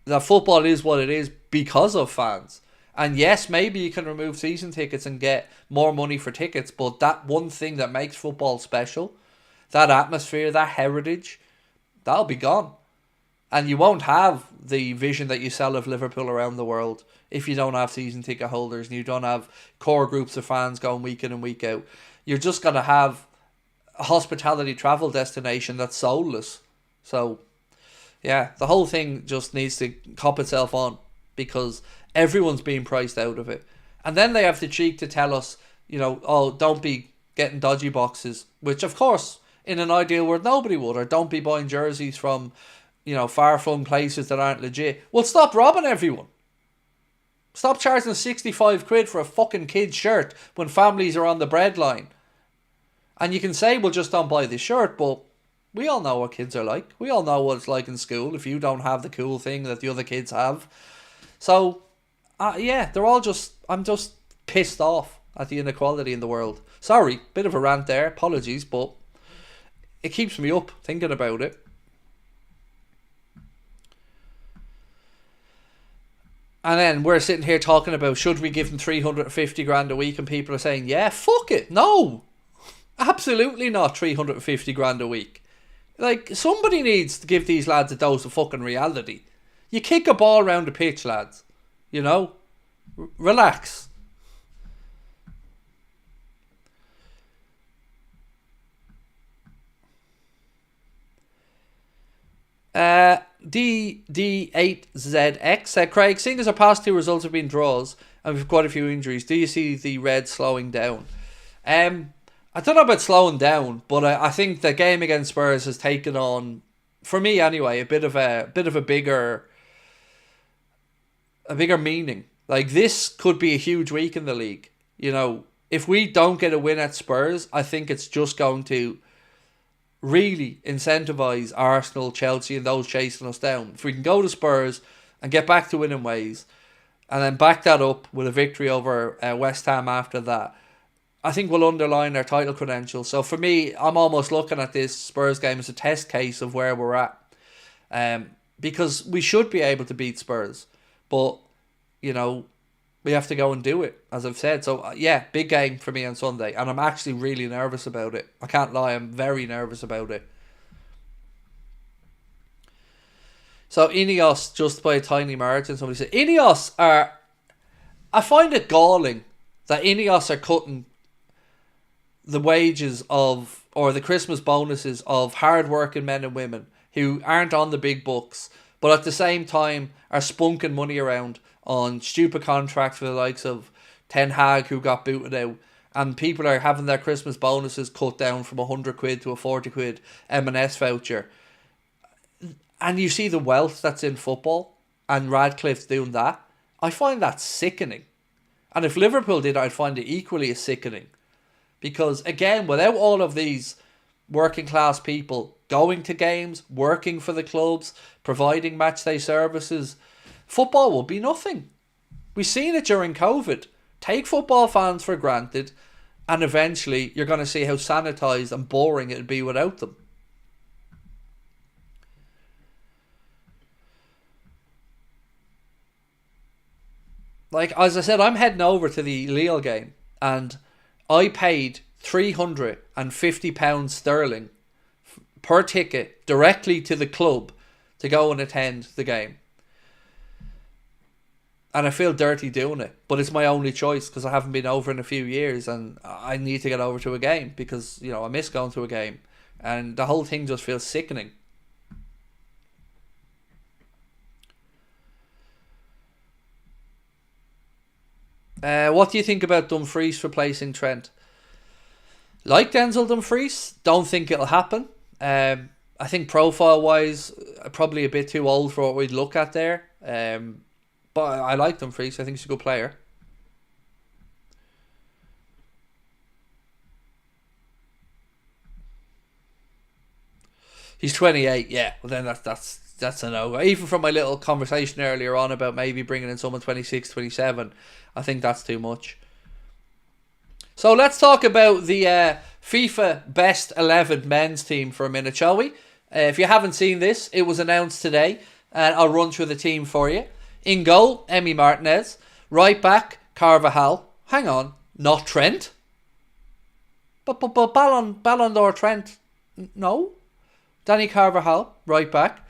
that football is what it is because of fans. And yes, maybe you can remove season tickets and get more money for tickets, but that one thing that makes football special, that atmosphere, that heritage, that'll be gone. And you won't have the vision that you sell of Liverpool around the world if you don't have season ticket holders and you don't have core groups of fans going week in and week out. You're just going to have a hospitality travel destination that's soulless. So, yeah, the whole thing just needs to cop itself on because everyone's being priced out of it. And then they have the cheek to tell us, oh, don't be getting dodgy boxes, which, of course, in an ideal world, nobody would. Or don't be buying jerseys from far-flung places that aren't legit. Well, stop robbing everyone. Stop charging 65 quid for a fucking kid's shirt when families are on the breadline. And you can say, well, just don't buy this shirt, but we all know what kids are like. We all know what it's like in school if you don't have the cool thing that the other kids have. So, yeah, I'm just pissed off at the inequality in the world. Sorry, bit of a rant there, apologies, but it keeps me up thinking about it. And then we're sitting here talking about should we give them 350 grand a week, and people are saying, yeah, fuck it. No, absolutely not 350 grand a week. Like, somebody needs to give these lads a dose of fucking reality. You kick a ball around the pitch, lads. Relax. D8ZX said, Craig, seeing as our past two results have been draws and we've quite a few injuries, do you see the Reds slowing down? I don't know about slowing down, but I think the game against Spurs has taken on, for me anyway, a bit of a bigger meaning. Like, this could be a huge week in the league. If we don't get a win at Spurs, I think it's just going to really incentivise Arsenal, Chelsea and those chasing us down. If we can go to Spurs and get back to winning ways and then back that up with a victory over West Ham after that, I think we'll underline our title credentials. So for me, I'm almost looking at this Spurs game as a test case of where we're at. Because we should be able to beat Spurs. But, we have to go and do it, as I've said. So, yeah, big game for me on Sunday. And I'm actually really nervous about it. I can't lie, I'm very nervous about it. So, Ineos, just by a tiny margin, somebody said. Ineos are... I find it galling that Ineos are cutting the wages of, or the Christmas bonuses of hard-working men and women who aren't on the big books, but at the same time are spunking money around on stupid contracts for the likes of Ten Hag, who got booted out, and people are having their Christmas bonuses cut down from 100 quid to a 40 quid M&S voucher. And you see the wealth that's in football, and Radcliffe's doing that. I find that sickening. And if Liverpool did, I'd find it equally as sickening. Because, again, without all of these working class people going to games, working for the clubs, providing match day services, football will be nothing. We've seen it during COVID. Take football fans for granted, and eventually you're going to see how sanitised and boring it'd be without them. Like, as I said, I'm heading over to the Lille game, and I paid £350 sterling per ticket directly to the club to go and attend the game. And I feel dirty doing it, but it's my only choice because I haven't been over in a few years, and I need to get over to a game because, you know, I miss going to a game, and the whole thing just feels sickening. What do you think about Dumfries replacing Trent? Like Denzel Dumfries, don't think it'll happen. I think profile-wise, probably a bit too old for what we'd look at there. But I like Dumfries. I think he's a good player. He's 28, yeah. Well, then that's a no. Even from my little conversation earlier on about maybe bringing in someone 26, 27, I think that's too much. So let's talk about the FIFA Best 11 men's team for a minute, shall we? If you haven't seen this, it was announced today, and I'll run through the team for you. In goal, Emi Martinez. Right back, Carvajal. Hang on, not Trent? But Ballon d'Or Trent, no. Danny Carvajal, right back.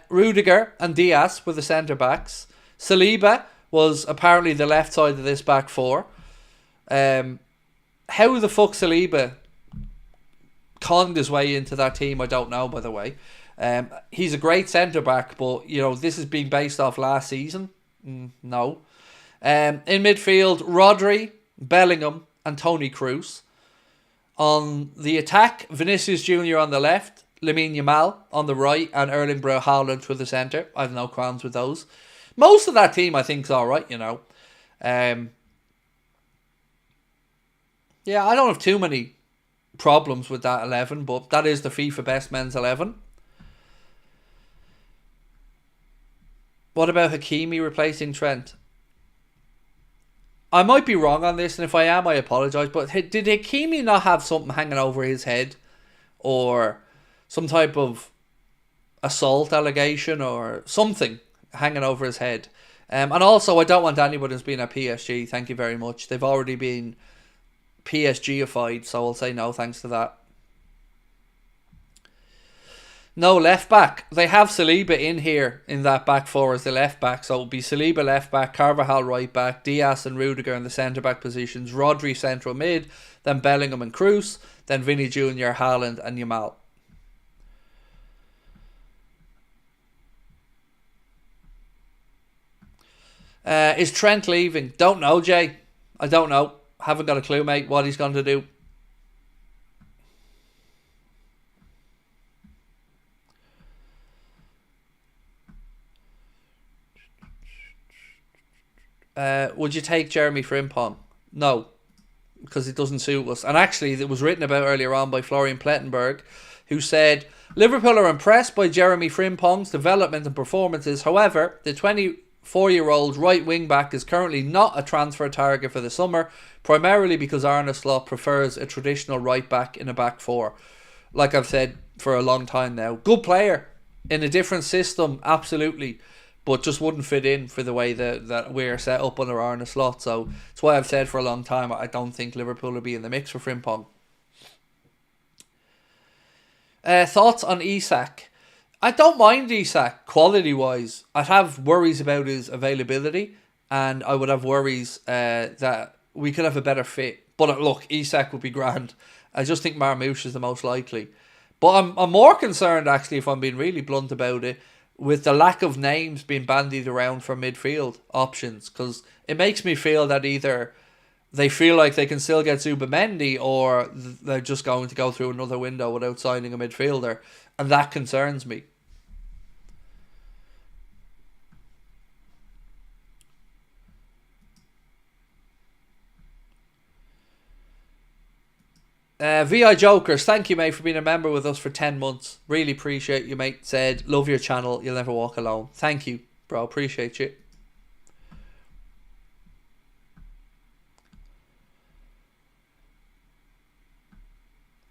Rudiger and Diaz were the centre backs. Saliba was apparently the left side of this back four. How the fuck Saliba conned his way into that team, I don't know, by the way. He's a great centre back, but you know, this is being based off last season. No. In midfield, Rodri, Bellingham, and Toni Kroos. On the attack, Vinicius Jr. on the left, Lamine Yamal on the right, and Erling Braut Haaland for the centre. I have no qualms with those. Most of that team, I think, is alright, you know. Yeah, I don't have too many problems with that 11, but that is the FIFA Best Men's 11. What about Hakimi replacing Trent? I might be wrong on this, and if I am, I apologise, but did Hakimi not have something hanging over his head? Or some type of assault allegation or something hanging over his head? And also, I don't want anybody who's been at PSG, thank you very much. They've already been PSG-ified, so I'll say no thanks to that. No, left back. They have Saliba in here in that back four as the left back. So it'll be Saliba left back, Carvajal right back, Diaz and Rudiger in the centre back positions, Rodri central mid, then Bellingham and Kroos, then Vinny Jr., Haaland and Yamal. Is Trent leaving? Don't know, Jay. I don't know. Haven't got a clue, mate, what he's going to do. Would you take Jeremy Frimpong? No, because it doesn't suit us. And actually, it was written about earlier on by Florian Plettenberg, who said, Liverpool are impressed by Jeremy Frimpong's development and performances. However, the 24-year-old right wing-back is currently not a transfer target for the summer, primarily because Arne Slot prefers a traditional right-back in a back four. Like I've said for a long time now. Good player. In a different system, absolutely. But just wouldn't fit in for the way that we're set up under Arne Slot. So that's why I've said for a long time I don't think Liverpool will be in the mix for Frimpong. Thoughts on Isak? I don't mind Isak quality-wise. I'd have worries about his availability, and I would have worries that we could have a better fit. But look, Isak would be grand. I just think Marmoush is the most likely. But I'm more concerned, actually, if I'm being really blunt about it, with the lack of names being bandied around for midfield options, because it makes me feel that either they feel like they can still get Zubamendi, or they're just going to go through another window without signing a midfielder, and that concerns me. VI Jokers, thank you, mate, for being a member with us for 10 months. Really appreciate you, mate. Said, love your channel, you'll never walk alone. Thank you, bro. Appreciate you.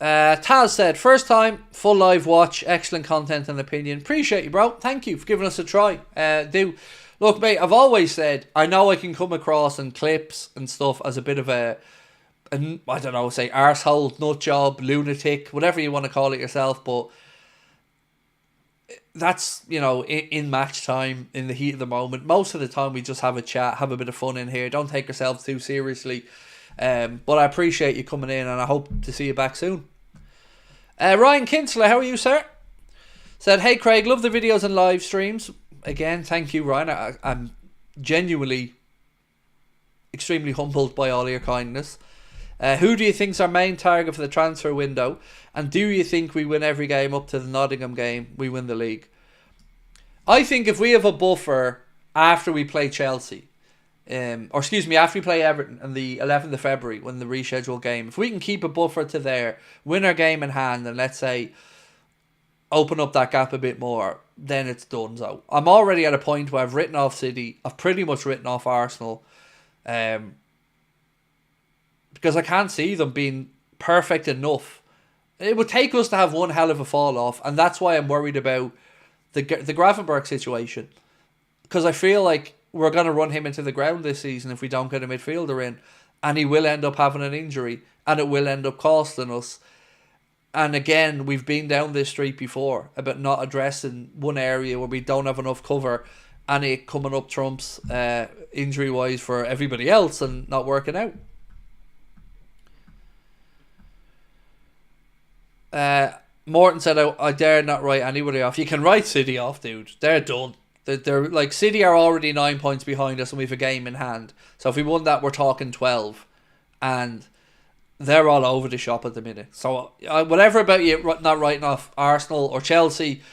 Taz said, first time, full live watch, excellent content and opinion. Appreciate you, bro. Thank you for giving us a try. Look, mate, I've always said, I know I can come across in clips and stuff as a bit of a I don't know, say arsehole, nut job, lunatic, whatever you want to call it yourself, but that's, you know, in match time, in the heat of the moment. Most of the time we just have a chat, have a bit of fun in here. Don't take yourselves too seriously. But I appreciate you coming in, and I hope to see you back soon. Ryan Kinsler, how are you, sir? Said, hey Craig, love the videos and live streams. Again, thank you, Ryan. I'm genuinely extremely humbled by all your kindness. Who do you think's our main target for the transfer window? And do you think we win every game up to the Nottingham game, we win the league? I think if we have a buffer after we play Chelsea, after we play Everton on the 11th of February, when the rescheduled game, if we can keep a buffer to there, win our game in hand, and let's say open up that gap a bit more, then it's done. So I'm already at a point where I've written off City, I've pretty much written off Arsenal, because I can't see them being perfect enough. It would take us to have one hell of a fall off, and that's why I'm worried about the Gravenberch situation, because I feel like we're going to run him into the ground this season if we don't get a midfielder in, and he will end up having an injury, and it will end up costing us. And again, we've been down this street before about not addressing one area where we don't have enough cover, and it coming up trumps injury wise for everybody else and not working out. Morton said, I dare not write anybody off. You can write City off, dude. They're done. They're like, City are already 9 points behind us and we have a game in hand. So if we won that, we're talking 12. And they're all over the shop at the minute. So whatever about you not writing off Arsenal or Chelsea,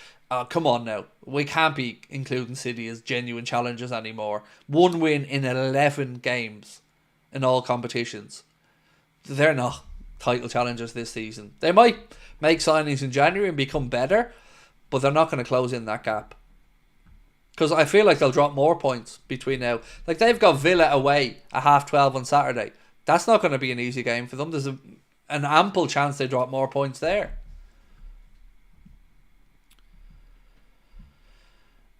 come on now. We can't be including City as genuine challengers anymore. 1 win in 11 games in all competitions. They're not title challengers this season. They might make signings in January and become better, but they're not going to close in that gap. Because I feel like they'll drop more points between now. Like, they've got Villa away at 12:30 on Saturday. That's not going to be an easy game for them. There's an ample chance they drop more points there.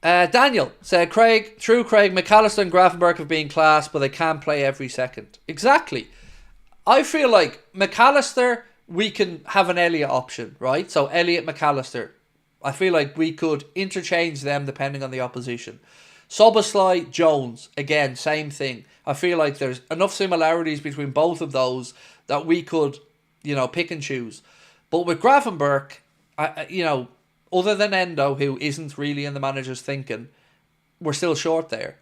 Daniel said, Craig, McAllister and Gravenberch have been class, but they can't play every second. Exactly. I feel like McAllister, we can have an Elliott option, right? So Elliott, McAllister. I feel like we could interchange them depending on the opposition. Szoboszlai, Jones, again, same thing. I feel like there's enough similarities between both of those that we could, pick and choose. But with Gravenberch, other than Endo, who isn't really in the manager's thinking, we're still short there.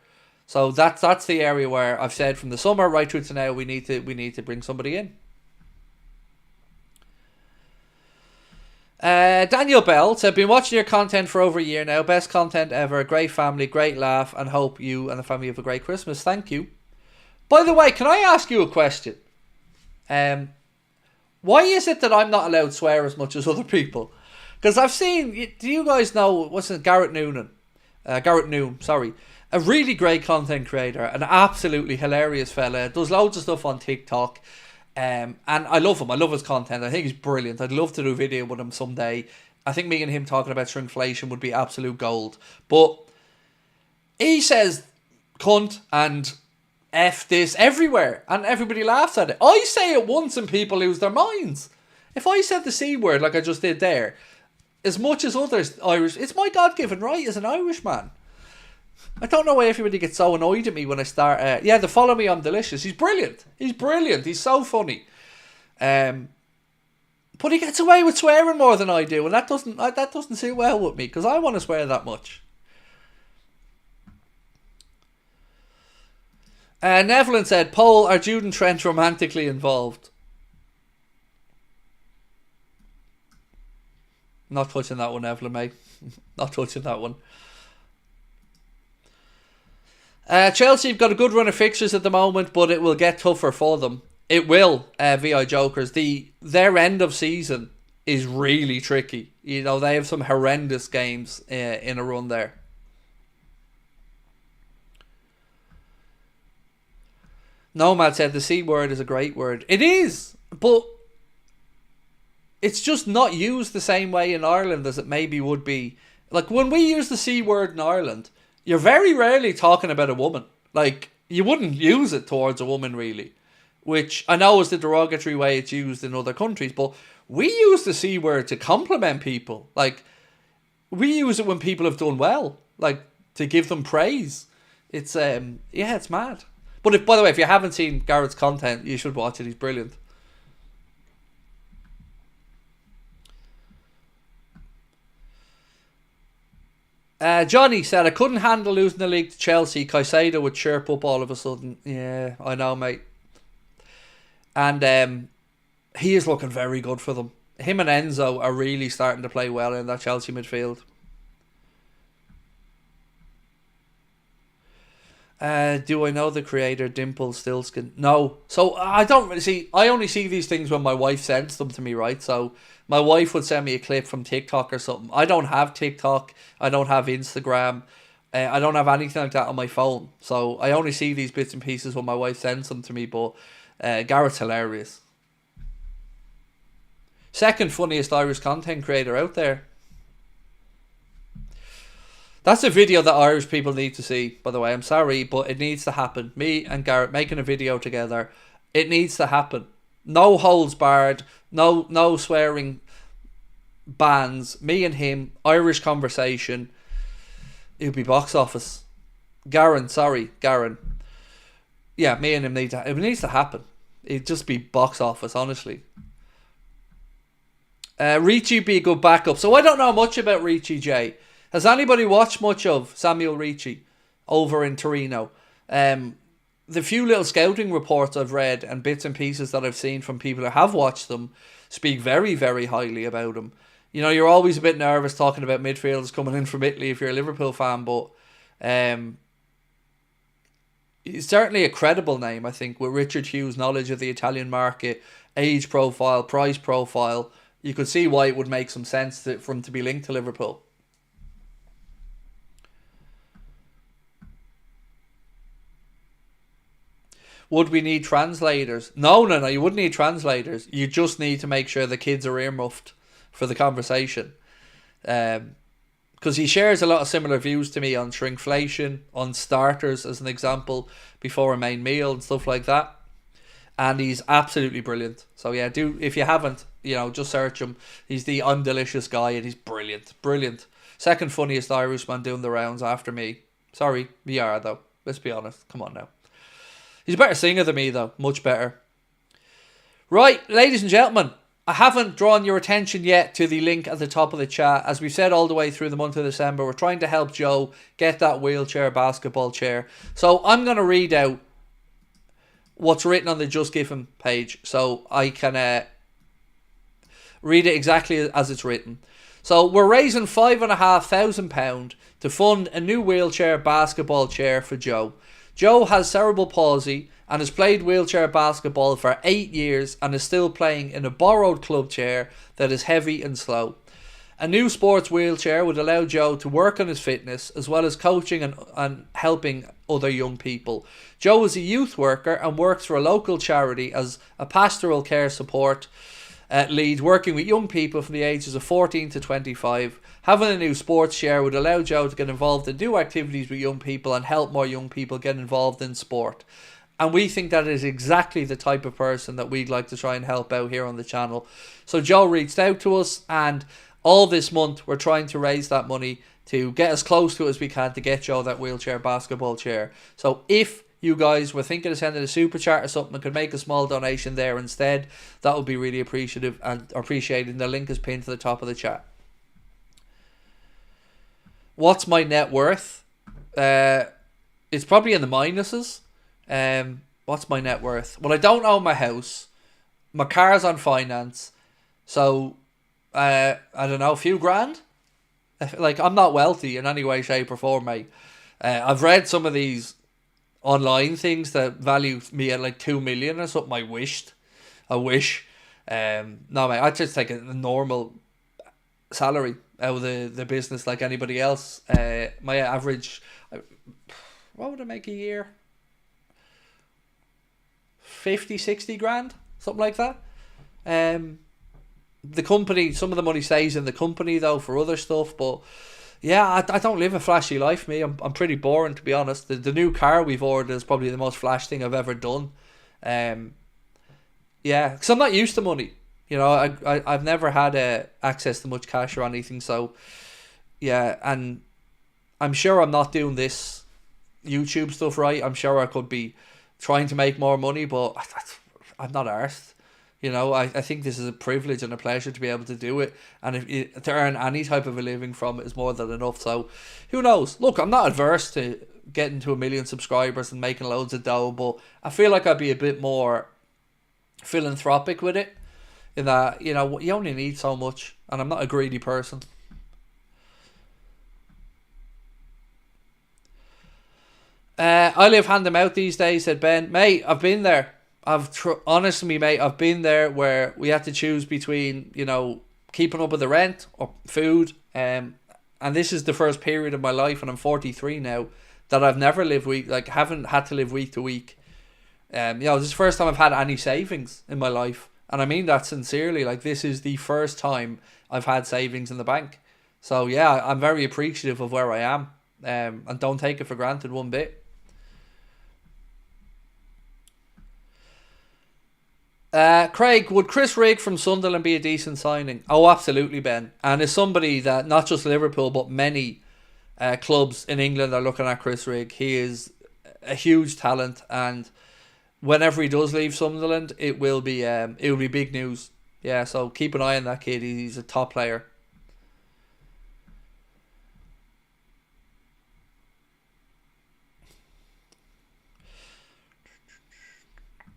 So that's the area where I've said from the summer right through to now, we need to bring somebody in. Daniel Bell said, been watching your content for over a year now. Best content ever. Great family, great laugh, and hope you and the family have a great Christmas. Thank you. By the way, can I ask you a question? Why is it that I'm not allowed to swear as much as other people? Because I've seen, do you guys know, Garrett Noon, sorry. A really great content creator, an absolutely hilarious fella, does loads of stuff on TikTok. And I love him. I love his content. I think he's brilliant. I'd love to do a video with him someday. I think me and him talking about shrinkflation would be absolute gold. But he says cunt and F this everywhere, and everybody laughs at it. I say it once and people lose their minds. If I said the C word like I just did there, as much as others Irish, it's my God-given right as an Irishman. I don't know why everybody gets so annoyed at me when I start. They follow me on Delicious. He's brilliant. He's so funny. But he gets away with swearing more than I do, and that doesn't sit well with me because I want to swear that much. Nevlin said, Paul, are Jude and Trent romantically involved? Not touching that one, Evelyn, mate. Not touching that one. Chelsea have got a good run of fixtures at the moment, but it will get tougher for them. It will, VI Jokers. Their end of season is really tricky. You know, they have some horrendous games in a run there. Nomad said the C word is a great word. It is, but it's just not used the same way in Ireland as it maybe would be. Like, when we use the C word in Ireland, you're very rarely talking about a woman. Like, you wouldn't use it towards a woman, really. Which I know is the derogatory way it's used in other countries, but we use the C word to compliment people. Like, we use it when people have done well. Like, to give them praise. It's, it's mad. But by the way, if you haven't seen Garrett's content, you should watch it. He's brilliant. Johnny said, I couldn't handle losing the league to Chelsea. Caicedo would chirp up all of a sudden. Yeah, I know, mate. And he is looking very good for them. Him and Enzo are really starting to play well in that Chelsea midfield. Do I know the creator Dimple Stillskin? No. So I don't really see. I only see these things when my wife sends them to me, right? So my wife would send me a clip from TikTok or something. I don't have TikTok. I don't have Instagram. I don't have anything like that on my phone. So I only see these bits and pieces when my wife sends them to me. But Garrett's hilarious. Second funniest Irish content creator out there. That's a video that Irish people need to see, by the way. I'm sorry, but it needs to happen. Me and Garrett making a video together. It needs to happen. No holds barred. No swearing bans. Me and him. Irish conversation. It would be box office. Garen. Yeah, me and him it needs to happen. It'd just be box office, honestly. Ricci be a good backup. So I don't know much about Ricci, Jay. Has anybody watched much of Samuel Ricci over in Torino? The few little scouting reports I've read and bits and pieces that I've seen from people who have watched them speak very, very highly about him. You know, you're always a bit nervous talking about midfielders coming in from Italy if you're a Liverpool fan, but he's certainly a credible name, I think, with Richard Hughes' knowledge of the Italian market, age profile, price profile. You could see why it would make some sense for him to be linked to Liverpool. Would we need translators? No, you wouldn't need translators. You just need to make sure the kids are earmuffed for the conversation. Because he shares a lot of similar views to me on shrinkflation, on starters as an example, before a main meal and stuff like that. And he's absolutely brilliant. So yeah, if you haven't, just search him. He's the undelicious guy and he's brilliant. Brilliant. Second funniest Irishman doing the rounds after me. Sorry, we are though. Let's be honest. Come on now. He's a better singer than me, though. Much better. Right, ladies and gentlemen, I haven't drawn your attention yet to the link at the top of the chat. As we've said all the way through the month of December, we're trying to help Joe get that wheelchair basketball chair. So I'm going to read out what's written on the Just Give Him page so I can read it exactly as it's written. So we're raising £5,500 to fund a new wheelchair basketball chair for Joe. Joe has cerebral palsy and has played wheelchair basketball for 8 years and is still playing in a borrowed club chair that is heavy and slow. A new sports wheelchair would allow Joe to work on his fitness as well as coaching and helping other young people. Joe is a youth worker and works for a local charity as a pastoral care support lead, working with young people from the ages of 14 to 25. Having a new sports chair would allow Joe to get involved in new activities with young people and help more young people get involved in sport. And we think that is exactly the type of person that we'd like to try and help out here on the channel. So Joe reached out to us, and all this month we're trying to raise that money to get as close to it as we can to get Joe that wheelchair basketball chair. So if you guys were thinking of sending a super chat or something and could make a small donation there instead, that would be really appreciative and appreciated. The link is pinned to the top of the chat. What's my net worth? It's probably in the minuses. What's my net worth? Well, I don't own my house. My car's on finance. So, I don't know, a few grand? Like, I'm not wealthy in any way, shape or form, mate. I've read some of these online things that value me at like 2 million or something. I wish. No, mate, I just take a normal salary out of the business like anybody else. My average, what would I make a year? 50, 60 grand, something like that. The company, some of the money stays in the company though for other stuff, but yeah, I don't live a flashy life, me. I'm pretty boring, to be honest. The new car we've ordered is probably the most flash thing I've ever done. Yeah, because I'm not used to money. You know, I've never had access to much cash or anything, so yeah, and I'm sure I'm not doing this YouTube stuff right. I'm sure I could be trying to make more money, but I'm not arsed. You know, I think this is a privilege and a pleasure to be able to do it, and to earn any type of a living from it is more than enough. So, who knows? Look, I'm not adverse to getting to 1 million subscribers and making loads of dough, but I feel like I'd be a bit more philanthropic with it, in that, you know, you only need so much, and I'm not a greedy person. I live hand them out these days, said Ben. Mate, I've been there. Honestly, mate, I've been there where we had to choose between, you know, keeping up with the rent or food. And this is the first period of my life, and I'm 43 now, that I've never lived haven't had to live week to week. You know, this is the first time I've had any savings in my life. And I mean that sincerely. Like, this is the first time I've had savings in the bank. So yeah, I'm very appreciative of where I am. And don't take it for granted one bit. Craig, would Chris Rigg from Sunderland be a decent signing? Oh, absolutely, Ben. And as somebody that not just Liverpool but many clubs in England are looking at Chris Rigg, he is a huge talent, and whenever he does leave Sunderland, it will be big news. Yeah, so keep an eye on that kid. He's a top player.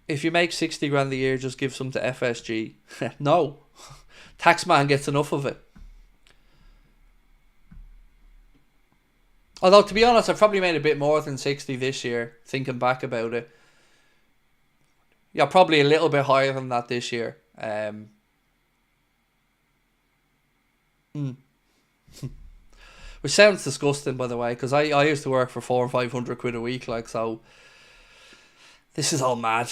If you make 60 grand a year, just give some to FSG. No. Taxman gets enough of it. Although, to be honest, I've probably made a bit more than 60 this year, thinking back about it. Yeah, probably a little bit higher than that this year. Which sounds disgusting, by the way, because I used to work for 400 or 500 quid a week, like, so this is all mad.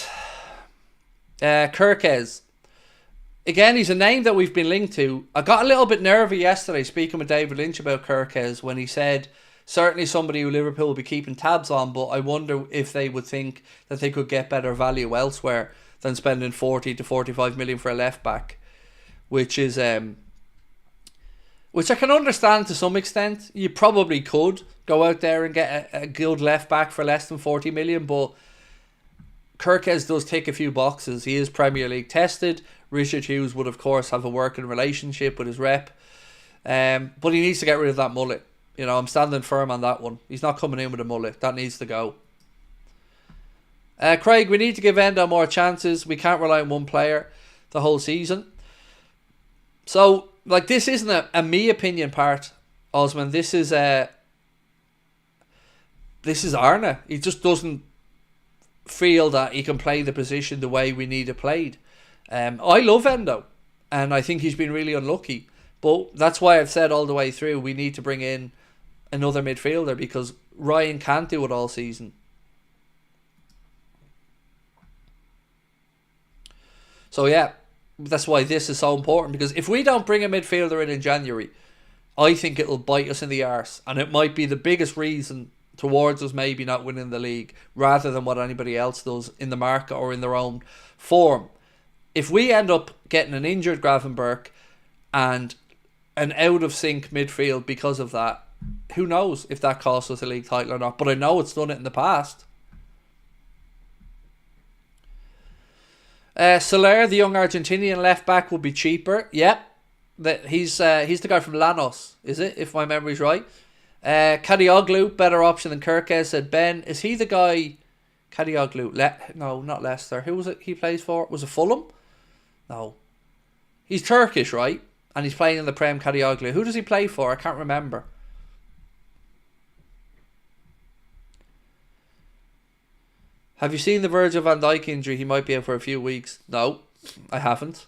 Kirkes. Again, he's a name that we've been linked to. I got a little bit nervy yesterday speaking with David Lynch about Kirkes when he said certainly somebody who Liverpool will be keeping tabs on, but I wonder if they would think that they could get better value elsewhere than spending 40 to 45 million for a left back, which is which I can understand to some extent. You probably could go out there and get a good left back for less than 40 million, but Kirkes does tick a few boxes. He is Premier League tested. Richard Hughes would, of course, have a working relationship with his rep. But he needs to get rid of that mullet. You know, I'm standing firm on that one. He's not coming in with a mullet. That needs to go. Craig, we need to give Endo more chances. We can't rely on one player the whole season. So, like, this isn't a me opinion part, Osman. This is Arne. He just doesn't feel that he can play the position the way we need it played. I love Endo, and I think he's been really unlucky. But that's why I've said all the way through we need to bring in another midfielder, because Ryan can't do it all season. So yeah, that's why this is so important, because if we don't bring a midfielder in January, I think it'll bite us in the arse, and it might be the biggest reason towards us maybe not winning the league, rather than what anybody else does in the market or in their own form. If we end up getting an injured Gravenberch and an out of sync midfield because of that, who knows if that costs us a league title or not, but I know it's done it in the past. Salah, the young Argentinian left back, will be cheaper. Yep, he's the guy from Lanos, is it, if my memory's right? Kadioglu, better option than Kirkes, said Ben. Is he the guy Kadioglu. No, not Leicester. Who was it he plays for? Was it Fulham? No. He's Turkish, right? And he's playing in the Prem, Kadioglu. Who does he play for? I can't remember. Have you seen the Virgil van Dijk injury? He might be out for a few weeks. No, I haven't.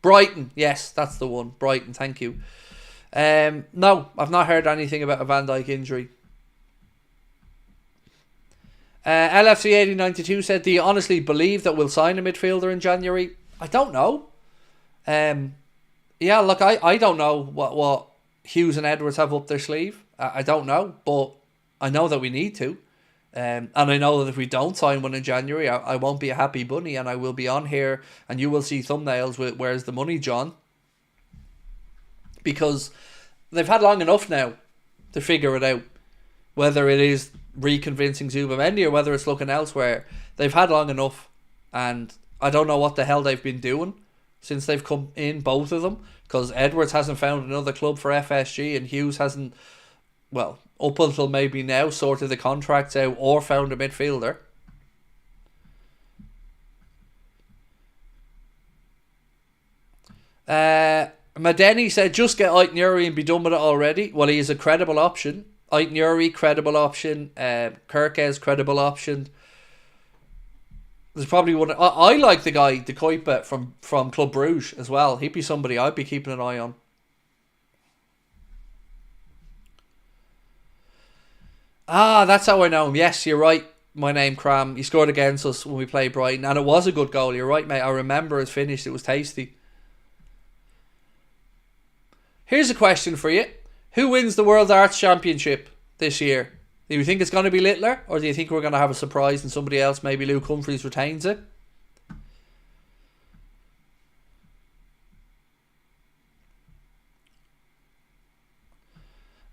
Brighton. Yes, that's the one. Brighton, thank you. No, I've not heard anything about a Van Dijk injury. LFC 8092 said, do you honestly believe that we'll sign a midfielder in January? I don't know. Yeah, look, I don't know what Hughes and Edwards have up their sleeve. I don't know, but I know that we need to. And I know that if we don't sign one in January, I won't be a happy bunny, and I will be on here and you will see thumbnails with "Where's the money, John?" Because they've had long enough now to figure it out. Whether it is reconvincing Zubimendi or whether it's looking elsewhere, they've had long enough, and I don't know what the hell they've been doing since they've come in, both of them, because Edwards hasn't found another club for FSG and Hughes hasn't, well, up until maybe now, sorted the contracts out or found a midfielder. Madeni said, just get Aït-Nouri and be done with it already. Well, he is a credible option. Aït-Nouri, credible option. Kirkes, credible option. There's probably one. I like the guy, De Kuiper, from Club Bruges as well. He'd be somebody I'd be keeping an eye on. Ah, that's how I know him. Yes, you're right. My name, Cram. He scored against us when we played Brighton, and it was a good goal. You're right, mate. I remember it finished. It was tasty. Here's a question for you. Who wins the World Arts Championship this year? Do you think it's going to be Littler, or do you think we're going to have a surprise and somebody else, maybe Luke Humphries, retains it?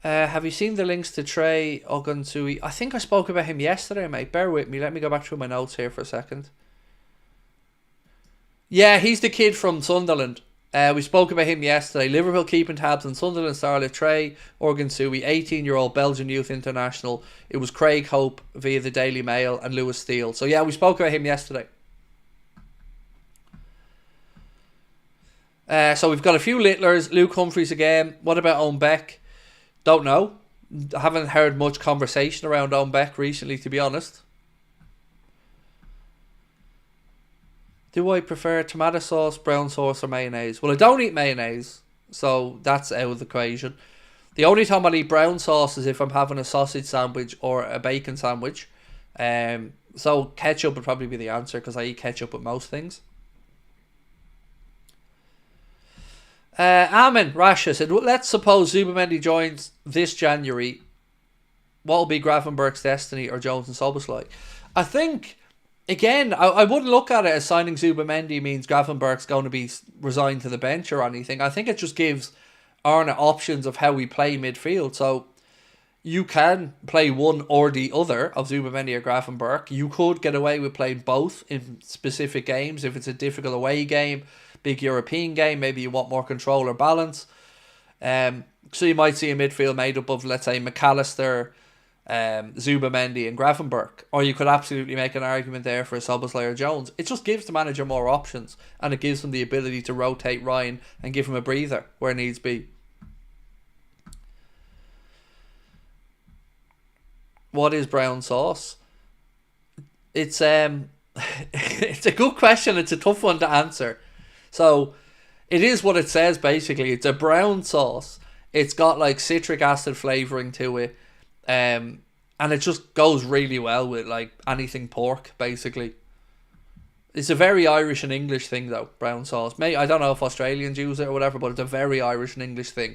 Have you seen the links to Trey Ogunsui? I think I spoke about him yesterday, mate. Bear with me. Let me go back through my notes here for a second. Yeah, he's the kid from Sunderland. We spoke about him yesterday. Liverpool keeping tabs on Sunderland starlet Trey Ogunsui, 18-year-old Belgian youth international. It was Craig Hope via the Daily Mail and Lewis Steele. So yeah, we spoke about him yesterday. So we've got a few Littlers. Luke Humphries again. What about Owen Beck? Don't know. I haven't heard much conversation around Owen Beck recently, to be honest. Do I prefer tomato sauce, brown sauce, or mayonnaise? Well, I don't eat mayonnaise, so that's out of the equation. The only time I'll eat brown sauce is if I'm having a sausage sandwich or a bacon sandwich. So ketchup would probably be the answer, because I eat ketchup with most things. Amin Rasha said, well, let's suppose Zubimendi joins this January. What will be Gravenberch's destiny or Jones and Szoboszlai? I think, again, I wouldn't look at it as signing Zubimendi means Gravenberch's going to be resigned to the bench or anything. I think it just gives Arne options of how we play midfield. So you can play one or the other of Zubimendi or Gravenberch. You could get away with playing both in specific games if it's a difficult away game. Big European game, maybe you want more control or balance. So you might see a midfield made up of, let's say, McAllister, Zubimendi and Gravenberch. Or you could absolutely make an argument there for a Szoboszlai or Jones. It just gives the manager more options, and it gives them the ability to rotate Ryan and give him a breather where needs be. What is brown sauce? It's it's a good question. It's a tough one to answer. So, it is what it says basically. It's a brown sauce. It's got like citric acid flavouring to it. And it just goes really well with like anything pork, basically. It's a very Irish and English thing though, brown sauce. I don't know if Australians use it or whatever, but it's a very Irish and English thing.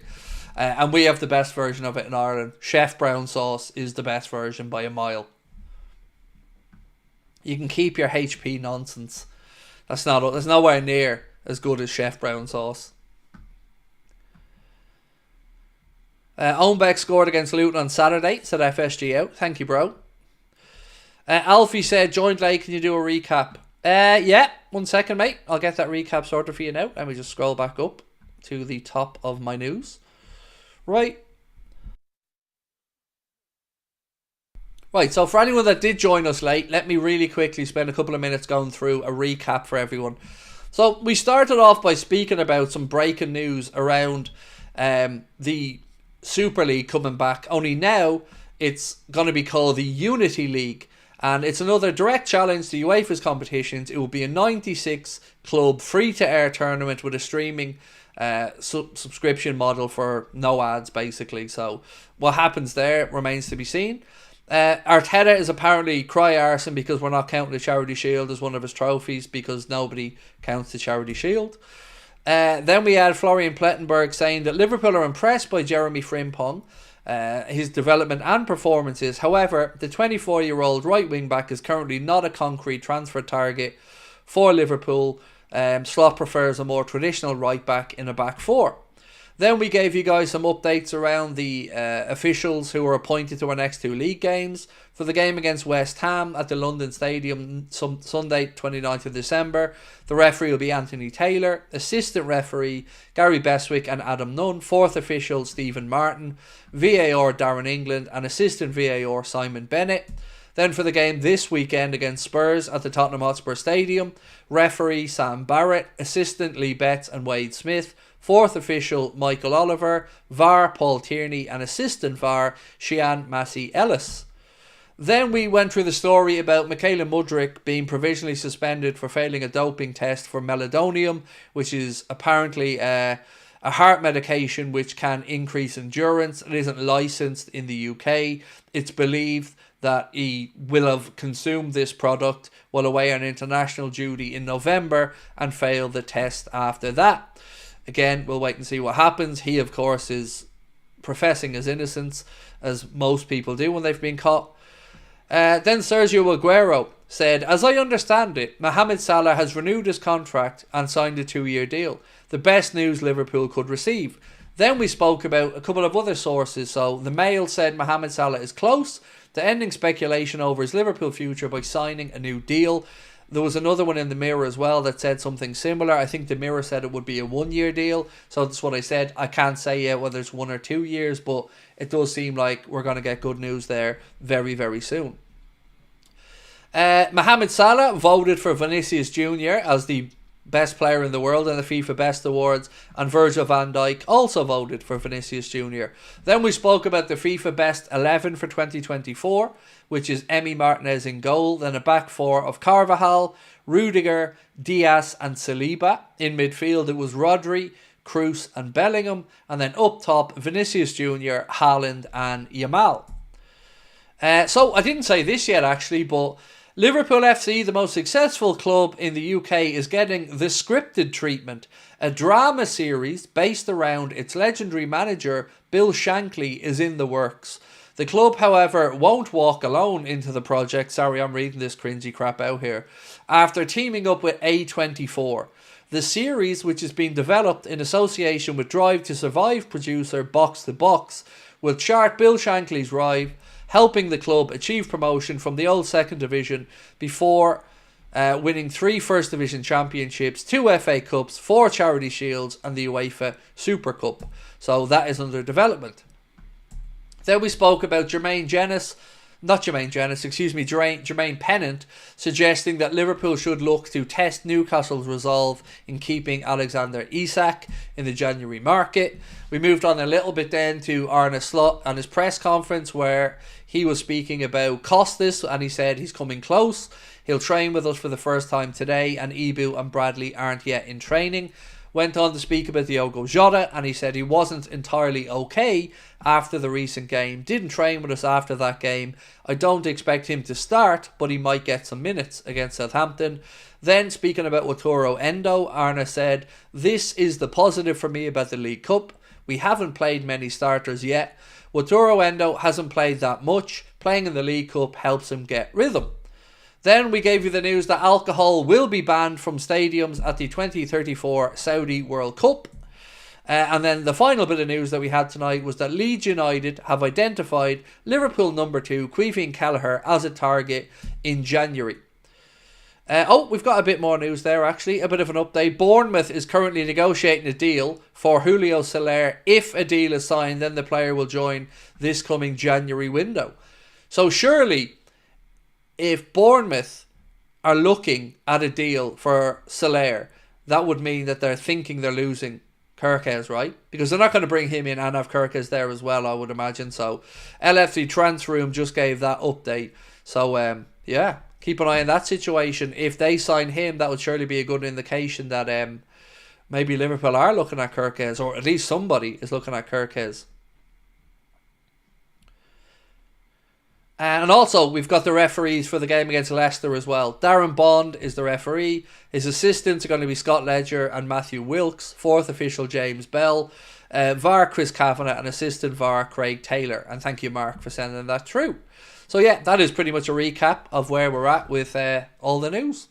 And we have the best version of it in Ireland. Chef brown sauce is the best version by a mile. You can keep your HP nonsense. That's nowhere near as good as Chef brown sauce. Owen Beck scored against Luton on Saturday, said FSG out. Thank you, bro. Alfie said, joined late, can you do a recap? Yeah, 1 second, mate. I'll get that recap sorted for you now. Let me just scroll back up to the top of my news. Right. Right, so for anyone that did join us late, let me really quickly spend a couple of minutes going through a recap for everyone. So we started off by speaking about some breaking news around the Super League coming back. Only now it's going to be called the Unity League. And it's another direct challenge to UEFA's competitions. It will be a 96 club free-to-air tournament with a streaming subscription model for no ads, basically. So what happens there remains to be seen. Arteta is apparently cry arson because we're not counting the Charity Shield as one of his trophies because nobody counts the Charity Shield. Then we had Florian Plettenberg saying that Liverpool are impressed by Jeremy Frimpong, his development and performances. However, the 24-year-old right wing back is currently not a concrete transfer target for Liverpool. Slot prefers a more traditional right back in a back four. Then we gave you guys some updates around the officials who were appointed to our next two league games. For the game against West Ham at the London Stadium Sunday 29th of December, the referee will be Anthony Taylor, assistant referee Gary Beswick and Adam Nunn, fourth official Stephen Martin, VAR Darren England and assistant VAR Simon Bennett. Then for the game this weekend against Spurs at the Tottenham Hotspur Stadium, referee Sam Barrett, assistant Lee Betts and Wade Smith, fourth official Michael Oliver, VAR Paul Tierney and assistant VAR Shian Massey Ellis. Then we went through the story about Michaela Mudryk being provisionally suspended for failing a doping test for meldonium, which is apparently a heart medication which can increase endurance. It isn't licensed in the UK. It's believed that he will have consumed this product while away on international duty in November and failed the test after that. Again, we'll wait and see what happens. He, of course, is professing his innocence, as most people do when they've been caught. Then Sergio Aguero said, as I understand it, Mohamed Salah has renewed his contract and signed a 2-year deal. The best news Liverpool could receive. Then we spoke about a couple of other sources. So the Mail said Mohamed Salah is close to ending speculation over his Liverpool future by signing a new deal. There was another one in the Mirror as well that said something similar. I think the Mirror said it would be a 1-year deal. So that's what I said. I can't say yet whether it's 1 or 2 years, but it does seem like we're going to get good news there very, very soon. Mohamed Salah voted for Vinicius Jr. as the best player in the world in the FIFA Best Awards, and Virgil van Dijk also voted for Vinicius Jr. Then we spoke about the FIFA Best 11 for 2024, which is Emi Martinez in goal, then a back four of Carvajal, Rudiger, Diaz and Saliba. In midfield it was Rodri, Kroos and Bellingham, and then up top Vinicius Jr., Haaland and Yamal. So I didn't say this yet actually, but Liverpool FC, the most successful club in the UK, is getting the scripted treatment, a drama series based around its legendary manager Bill Shankly is in the works. The club, however, won't walk alone into the project. Sorry, I'm reading this cringy crap out here. After teaming up with A24. The series, which is being developed in association with Drive to Survive producer Box to Box, will chart Bill Shankly's ride, helping the club achieve promotion from the old second division before winning 3 First Division championships, 2 FA Cups, 4 Charity Shields and the UEFA Super Cup. So that is under development. Then we spoke about Jermaine Pennant suggesting that Liverpool should look to test Newcastle's resolve in keeping Alexander Isak in the January market. We moved on a little bit then to Arne Slot and his press conference where he was speaking about Costas and he said he's coming close. He'll train with us for the first time today and Ibu and Bradley aren't yet in training. Went on to speak about Diogo Jota and he said he wasn't entirely okay after the recent game. Didn't train with us after that game. I don't expect him to start, but he might get some minutes against Southampton. Then speaking about Wataru Endo, Arne said, this is the positive for me about the League Cup. We haven't played many starters yet. Wataru Endo hasn't played that much. Playing in the League Cup helps him get rhythm. Then we gave you the news that alcohol will be banned from stadiums at the 2034 Saudi World Cup. And then the final bit of news that we had tonight was that Leeds United have identified Liverpool number 2, Caoimhín Kelleher, as a target in January. We've got a bit more news there actually, a bit of an update. Bournemouth is currently negotiating a deal for Julio Soler. If a deal is signed, then the player will join this coming January window. So surely, if Bournemouth are looking at a deal for Salah, that would mean that they're thinking they're losing Kirkes, right? Because they're not going to bring him in and have Kirkes there as well, I would imagine. So LFC Transfer Room just gave that update. So yeah, keep an eye on that situation. If they sign him, that would surely be a good indication that maybe Liverpool are looking at Kirkes, or at least somebody is looking at Kirkes. And also, we've got the referees for the game against Leicester as well. Darren Bond is the referee. His assistants are going to be Scott Ledger and Matthew Wilkes. Fourth official, James Bell. VAR, Chris Kavanagh. And assistant VAR, Craig Taylor. And thank you, Mark, for sending that through. So yeah, that is pretty much a recap of where we're at with all the news.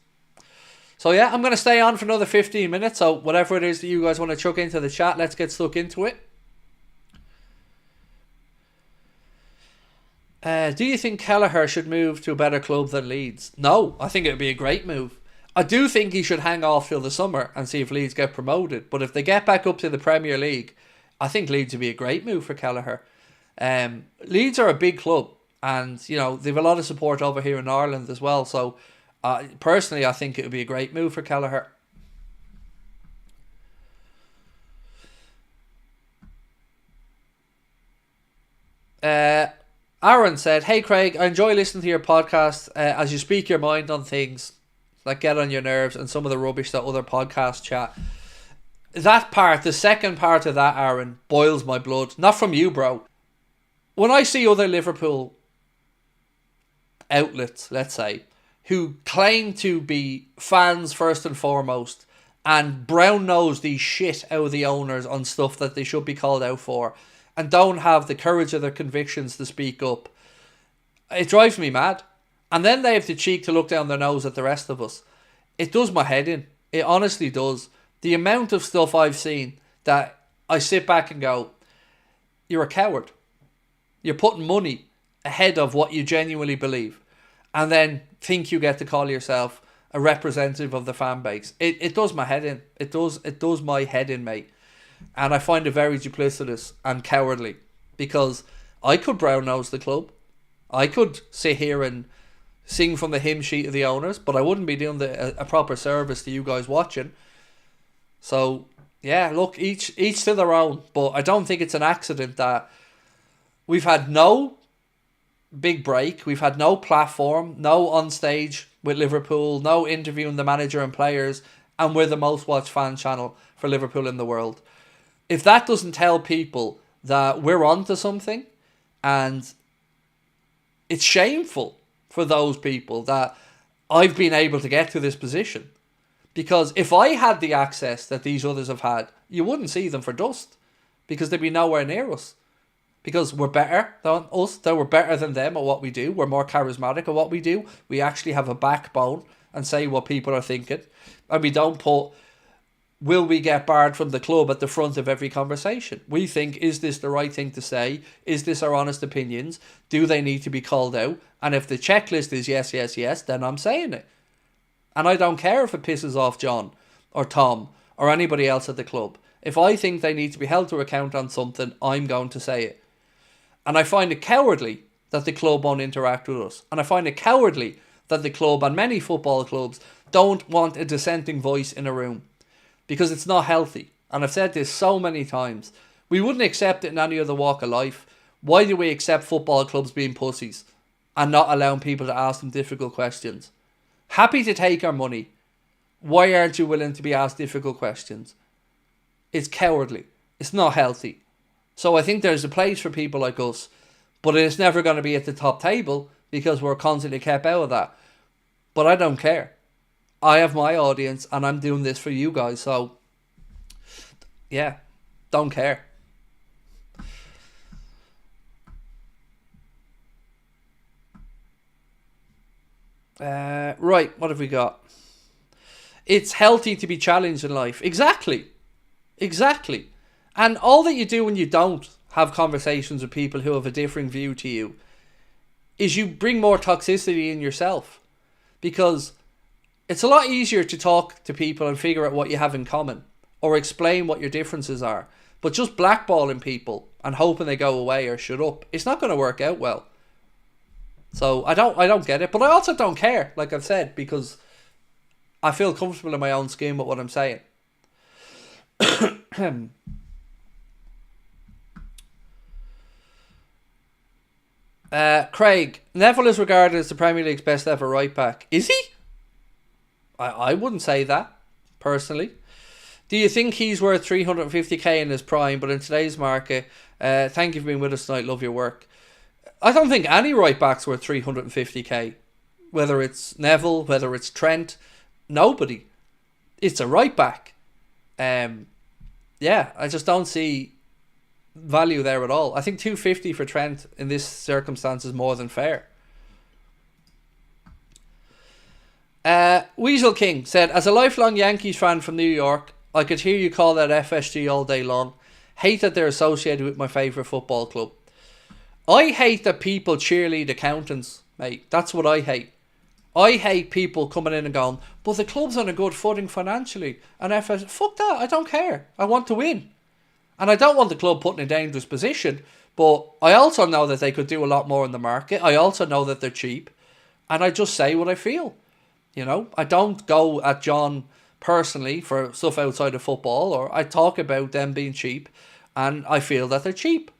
So yeah, I'm going to stay on for another 15 minutes. So whatever it is that you guys want to chuck into the chat, let's get stuck into it. Do you think Kelleher should move to a better club than Leeds? No, I think it would be a great move. I do think he should hang off till the summer and see if Leeds get promoted. But if they get back up to the Premier League, I think Leeds would be a great move for Kelleher. Leeds are a big club, and you know they have a lot of support over here in Ireland as well. So personally, I think it would be a great move for Kelleher. Aaron said, "Hey Craig, I enjoy listening to your podcast as you speak your mind on things that get on your nerves and some of the rubbish that other podcasts chat." That part, the second part of that, Aaron, boils my blood. Not from you, bro. When I see other Liverpool outlets, let's say, who claim to be fans first and foremost and brown nose the shit out of the owners on stuff that they should be called out for, and don't have the courage of their convictions to speak up, it drives me mad. And then they have the cheek to look down their nose at the rest of us. It does my head in. It honestly does. The amount of stuff I've seen that I sit back and go, you're a coward. You're putting money ahead of what you genuinely believe, and then think you get to call yourself a representative of the fan base. It does my head in. It does my head in, mate. And I find it very duplicitous and cowardly, because I could brown nose the club. I could sit here and sing from the hymn sheet of the owners, but I wouldn't be doing a proper service to you guys watching. So yeah, look, each to their own. But I don't think it's an accident that we've had no big break. We've had no platform, no on stage with Liverpool, no interviewing the manager and players, and we're the most watched fan channel for Liverpool in the world. If that doesn't tell people that we're onto something, and it's shameful for those people that I've been able to get to this position. Because if I had the access that these others have had, you wouldn't see them for dust, because they'd be nowhere near us. Because we're better than us, that we're better than them at what we do. We're more charismatic at what we do. We actually have a backbone and say what people are thinking. And we don't put, will we get barred from the club at the front of every conversation. We think, is this the right thing to say? Is this our honest opinions? Do they need to be called out? And if the checklist is yes, yes, yes, then I'm saying it. And I don't care if it pisses off John or Tom or anybody else at the club. If I think they need to be held to account on something, I'm going to say it. And I find it cowardly that the club won't interact with us. And I find it cowardly that the club and many football clubs don't want a dissenting voice in a room. Because it's not healthy. And I've said this so many times. We wouldn't accept it in any other walk of life. Why do we accept football clubs being pussies and not allowing people to ask them difficult questions? Happy to take our money. Why aren't you willing to be asked difficult questions? It's cowardly. It's not healthy. So I think there's a place for people like us, but it's never going to be at the top table because we're constantly kept out of that. But I don't care. I have my audience and I'm doing this for you guys. So, yeah, don't care. Right, what have we got? It's healthy to be challenged in life. Exactly. And all that you do when you don't have conversations with people who have a differing view to you is you bring more toxicity in yourself. Because it's a lot easier to talk to people and figure out what you have in common or explain what your differences are. But just blackballing people and hoping they go away or shut up, it's not going to work out well. So I don't get it, but I also don't care, like I've said, because I feel comfortable in my own skin with what I'm saying. Craig, Neville is regarded as the Premier League's best ever right back. Is he? I wouldn't say that, personally. Do you think he's worth 350k in his prime, but in today's market, thank you for being with us tonight, love your work. I don't think any right back's worth 350k. Whether it's Neville, whether it's Trent, nobody. It's a right back. Yeah, I just don't see value there at all. I think 250 for Trent in this circumstance is more than fair. Weasel King said, as a lifelong Yankees fan from New York, I could hear you call that FSG all day long. Hate that they're associated with my favourite football club. I hate that people cheerlead accountants, mate. That's what I hate. I hate people coming in and going, but the club's on a good footing financially. And fuck that, I don't care. I want to win. And I don't want the club put in a dangerous position, but I also know that they could do a lot more in the market. I also know that they're cheap. And I just say what I feel. You know, I don't go at John personally for stuff outside of football, or I talk about them being cheap, and I feel that they're cheap.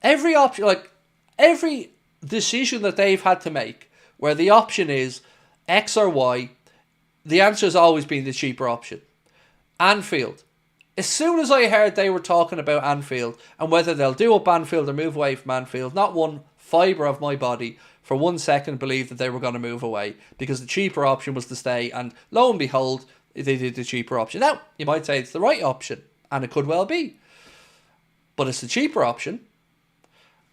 Every option, like every decision that they've had to make, where the option is X or Y, the answer has always been the cheaper option. Anfield. As soon as I heard they were talking about Anfield and whether they'll do up Anfield or move away from Anfield, not one fibre of my body for 1 second believed that they were going to move away, because the cheaper option was to stay, and lo and behold, they did the cheaper option. Now, you might say it's the right option, and it could well be, but it's the cheaper option.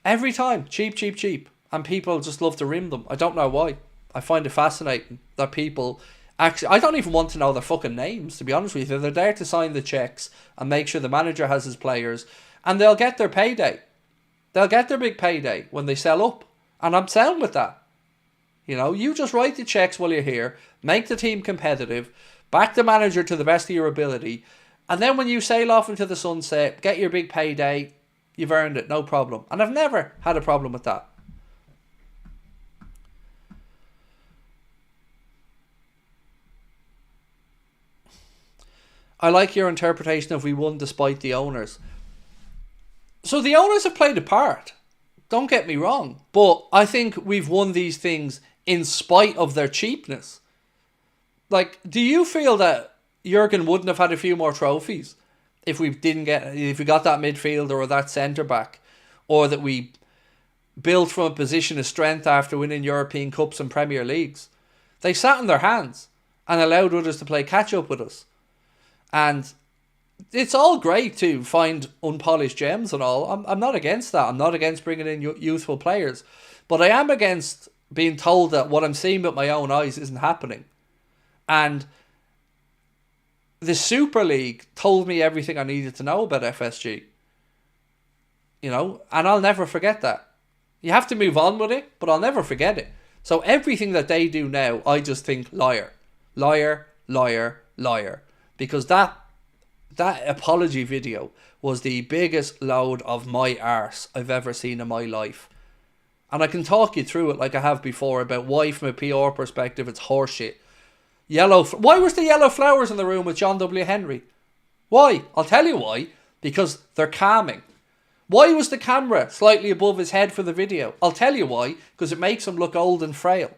Every time, cheap, cheap, cheap. And people just love to rim them. I don't know why. I find it fascinating that people actually... I don't even want to know their fucking names, to be honest with you. They're there to sign the checks and make sure the manager has his players. And they'll get their payday. They'll get their big payday when they sell up. And I'm sound with that. You know, you just write the checks while you're here. Make the team competitive. Back the manager to the best of your ability. And then when you sail off into the sunset, get your big payday... You've earned it, no problem. And I've never had a problem with that. I like your interpretation of we won despite the owners. So the owners have played a part. Don't get me wrong. But I think we've won these things in spite of their cheapness. Like, do you feel that Jurgen wouldn't have had a few more trophies if we got that midfielder or that centre back, or that we built from a position of strength after winning European Cups and Premier Leagues? They sat on their hands and allowed others to play catch up with us. And it's all great to find unpolished gems and all. I'm not against that. I'm not against bringing in youthful players, but I am against being told that what I'm seeing with my own eyes isn't happening. And the Super League told me everything I needed to know about FSG. You know, and I'll never forget that. You have to move on with it, but I'll never forget it. So everything that they do now, I just think liar. Liar, liar, liar. Because that apology video was the biggest load of my arse I've ever seen in my life. And I can talk you through it like I have before about why, from a PR perspective, it's horseshit. Why was the yellow flowers in the room with John W. Henry? Why? I'll tell you why. Because they're calming. Why was the camera slightly above his head for the video? I'll tell you why. Because it makes him look old and frail.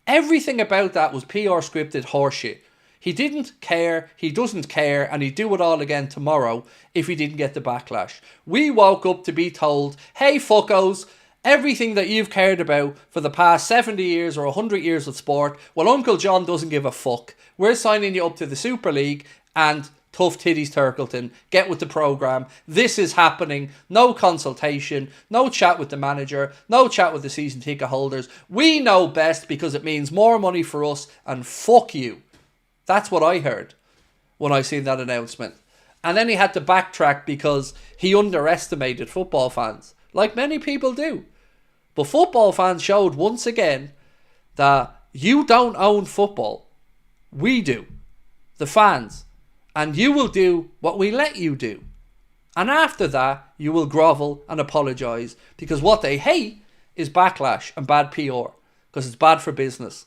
Everything about that was PR scripted horseshit. He didn't care, he doesn't care, and he'd do it all again tomorrow if he didn't get the backlash. We woke up to be told, hey fuckos, everything that you've cared about for the past 70 years or 100 years of sport, well, Uncle John doesn't give a fuck. We're signing you up to the Super League, and tough titties Turkleton, get with the programme. This is happening. No consultation, no chat with the manager, no chat with the season ticket holders. We know best because it means more money for us, and fuck you. That's what I heard when I seen that announcement. And then he had to backtrack because he underestimated football fans, like many people do. But football fans showed once again that you don't own football. We do. The fans. And you will do what we let you do. And after that, you will grovel and apologise. Because what they hate is backlash and bad PR because it's bad for business.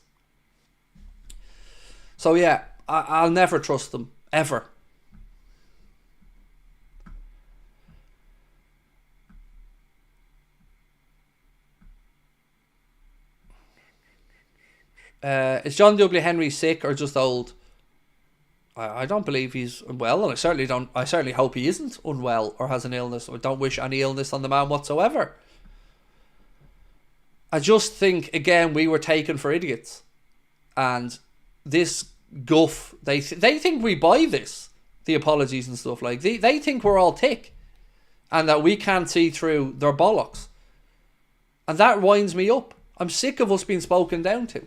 So yeah, I'll never trust them, ever. Is John W. Henry sick or just old? I don't believe he's unwell, and I certainly hope he isn't unwell or has an illness. I don't wish any illness on the man whatsoever. I just think, again, we were taken for idiots. And this guff, they think we buy this, the apologies and stuff. Like they think we're all thick and that we can't see through their bollocks. And that winds me up. I'm sick of us being spoken down to.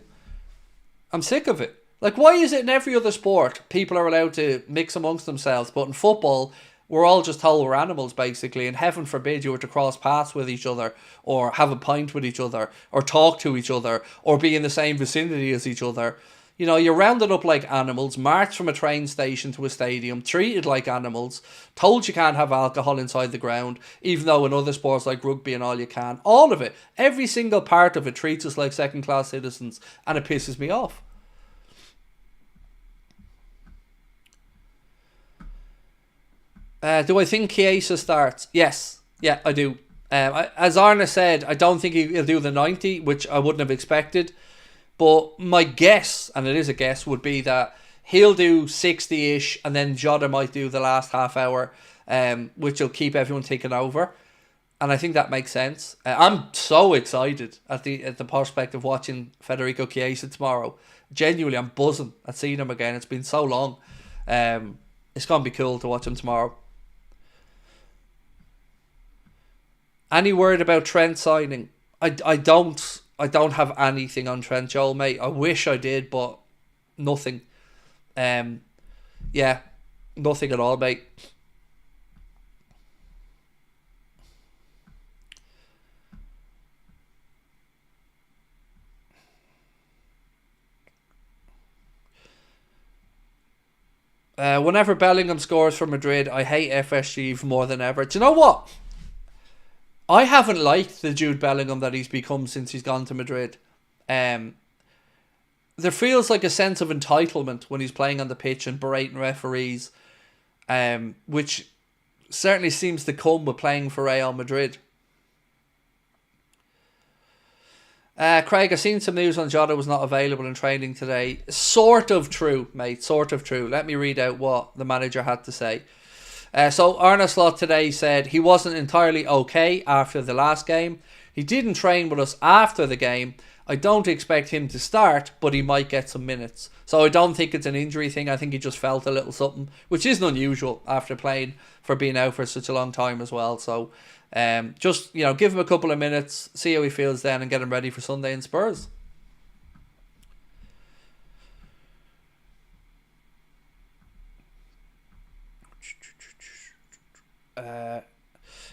I'm sick of it. Like, why is it in every other sport people are allowed to mix amongst themselves, but in football we're all just told we're animals, basically, and heaven forbid you were to cross paths with each other or have a pint with each other or talk to each other or be in the same vicinity as each other. You know, you're rounded up like animals, marched from a train station to a stadium, treated like animals, told you can't have alcohol inside the ground, even though in other sports like rugby and all you can. All of it, every single part of it treats us like second-class citizens, and it pisses me off. Do I think Chiesa starts? Yes. Yeah, I do. As Arna said, I don't think he'll do the 90, which I wouldn't have expected. But my guess, and it is a guess, would be that he'll do 60-ish, and then Jota might do the last half hour, which will keep everyone taken over. And I think that makes sense. I'm so excited at the prospect of watching Federico Chiesa tomorrow. Genuinely, I'm buzzing at seeing him again. It's been so long. It's going to be cool to watch him tomorrow. Any word about Trent signing? I don't have anything on Trent, Joel, mate. I wish I did, but nothing. Yeah, nothing at all, mate. Whenever Bellingham scores for Madrid, I hate FSG even more than ever. Do you know what? I haven't liked the Jude Bellingham that he's become since he's gone to Madrid. There feels like a sense of entitlement when he's playing on the pitch and berating referees, which certainly seems to come with playing for Real Madrid. Craig, I've seen some news on Jota was not available in training today. Sort of true, mate. Sort of true. Let me read out what the manager had to say. So Arne Slot today said he wasn't entirely okay after the last game. He didn't train with us after the game. I don't expect him to start, but he might get some minutes. So I don't think it's an injury thing. I think he just felt a little something, which isn't unusual after playing for being out for such a long time as well. So just, give him a couple of minutes, see how he feels then, and get him ready for Sunday in Spurs.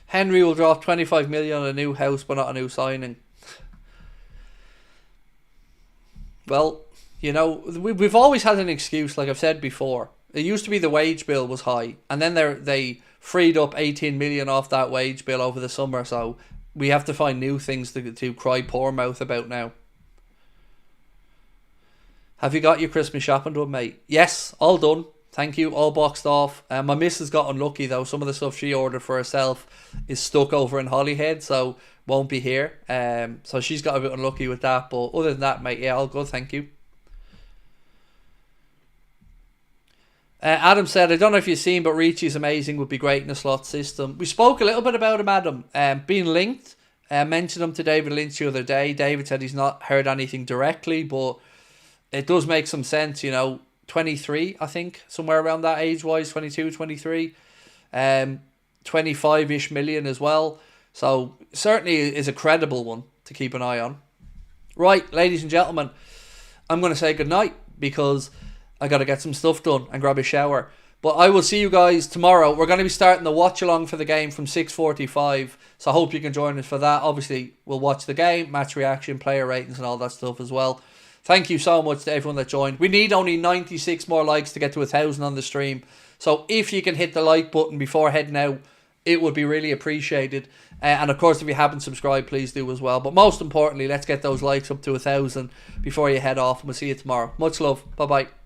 Henry will drop 25 million on a new house but not a new signing. Well, we've always had an excuse, like I've said before. It used to be the wage bill was high, and then they freed up 18 million off that wage bill over the summer, so we have to find new things to cry poor mouth about now. Have you got your Christmas shopping done, mate? Yes, all done. Thank you, all boxed off. My missus got unlucky though. Some of the stuff she ordered for herself is stuck over in Holyhead, so won't be here. So she's got a bit unlucky with that. But other than that, mate, yeah, all good. Thank you. Adam said, I don't know if you've seen, but Ricci's amazing. Would be great in a slot system. We spoke a little bit about him, Adam. Being linked. Mentioned him to David Lynch the other day. David said he's not heard anything directly, but it does make some sense, 23, I think, somewhere around that age-wise, 22, 23, 25-ish million as well. So certainly is a credible one to keep an eye on. Right, ladies and gentlemen, I'm going to say goodnight because I got to get some stuff done and grab a shower. But I will see you guys tomorrow. We're going to be starting the watch-along for the game from 6:45, so I hope you can join us for that. Obviously, we'll watch the game, match reaction, player ratings and all that stuff as well. Thank you so much to everyone that joined. We need only 96 more likes to get to 1,000 on the stream. So if you can hit the like button before heading out it would be really appreciated. And of course, if you haven't subscribed, please do as well. But most importantly, let's get those likes up to 1,000 before you head off, and we'll see you tomorrow. Much love. Bye bye.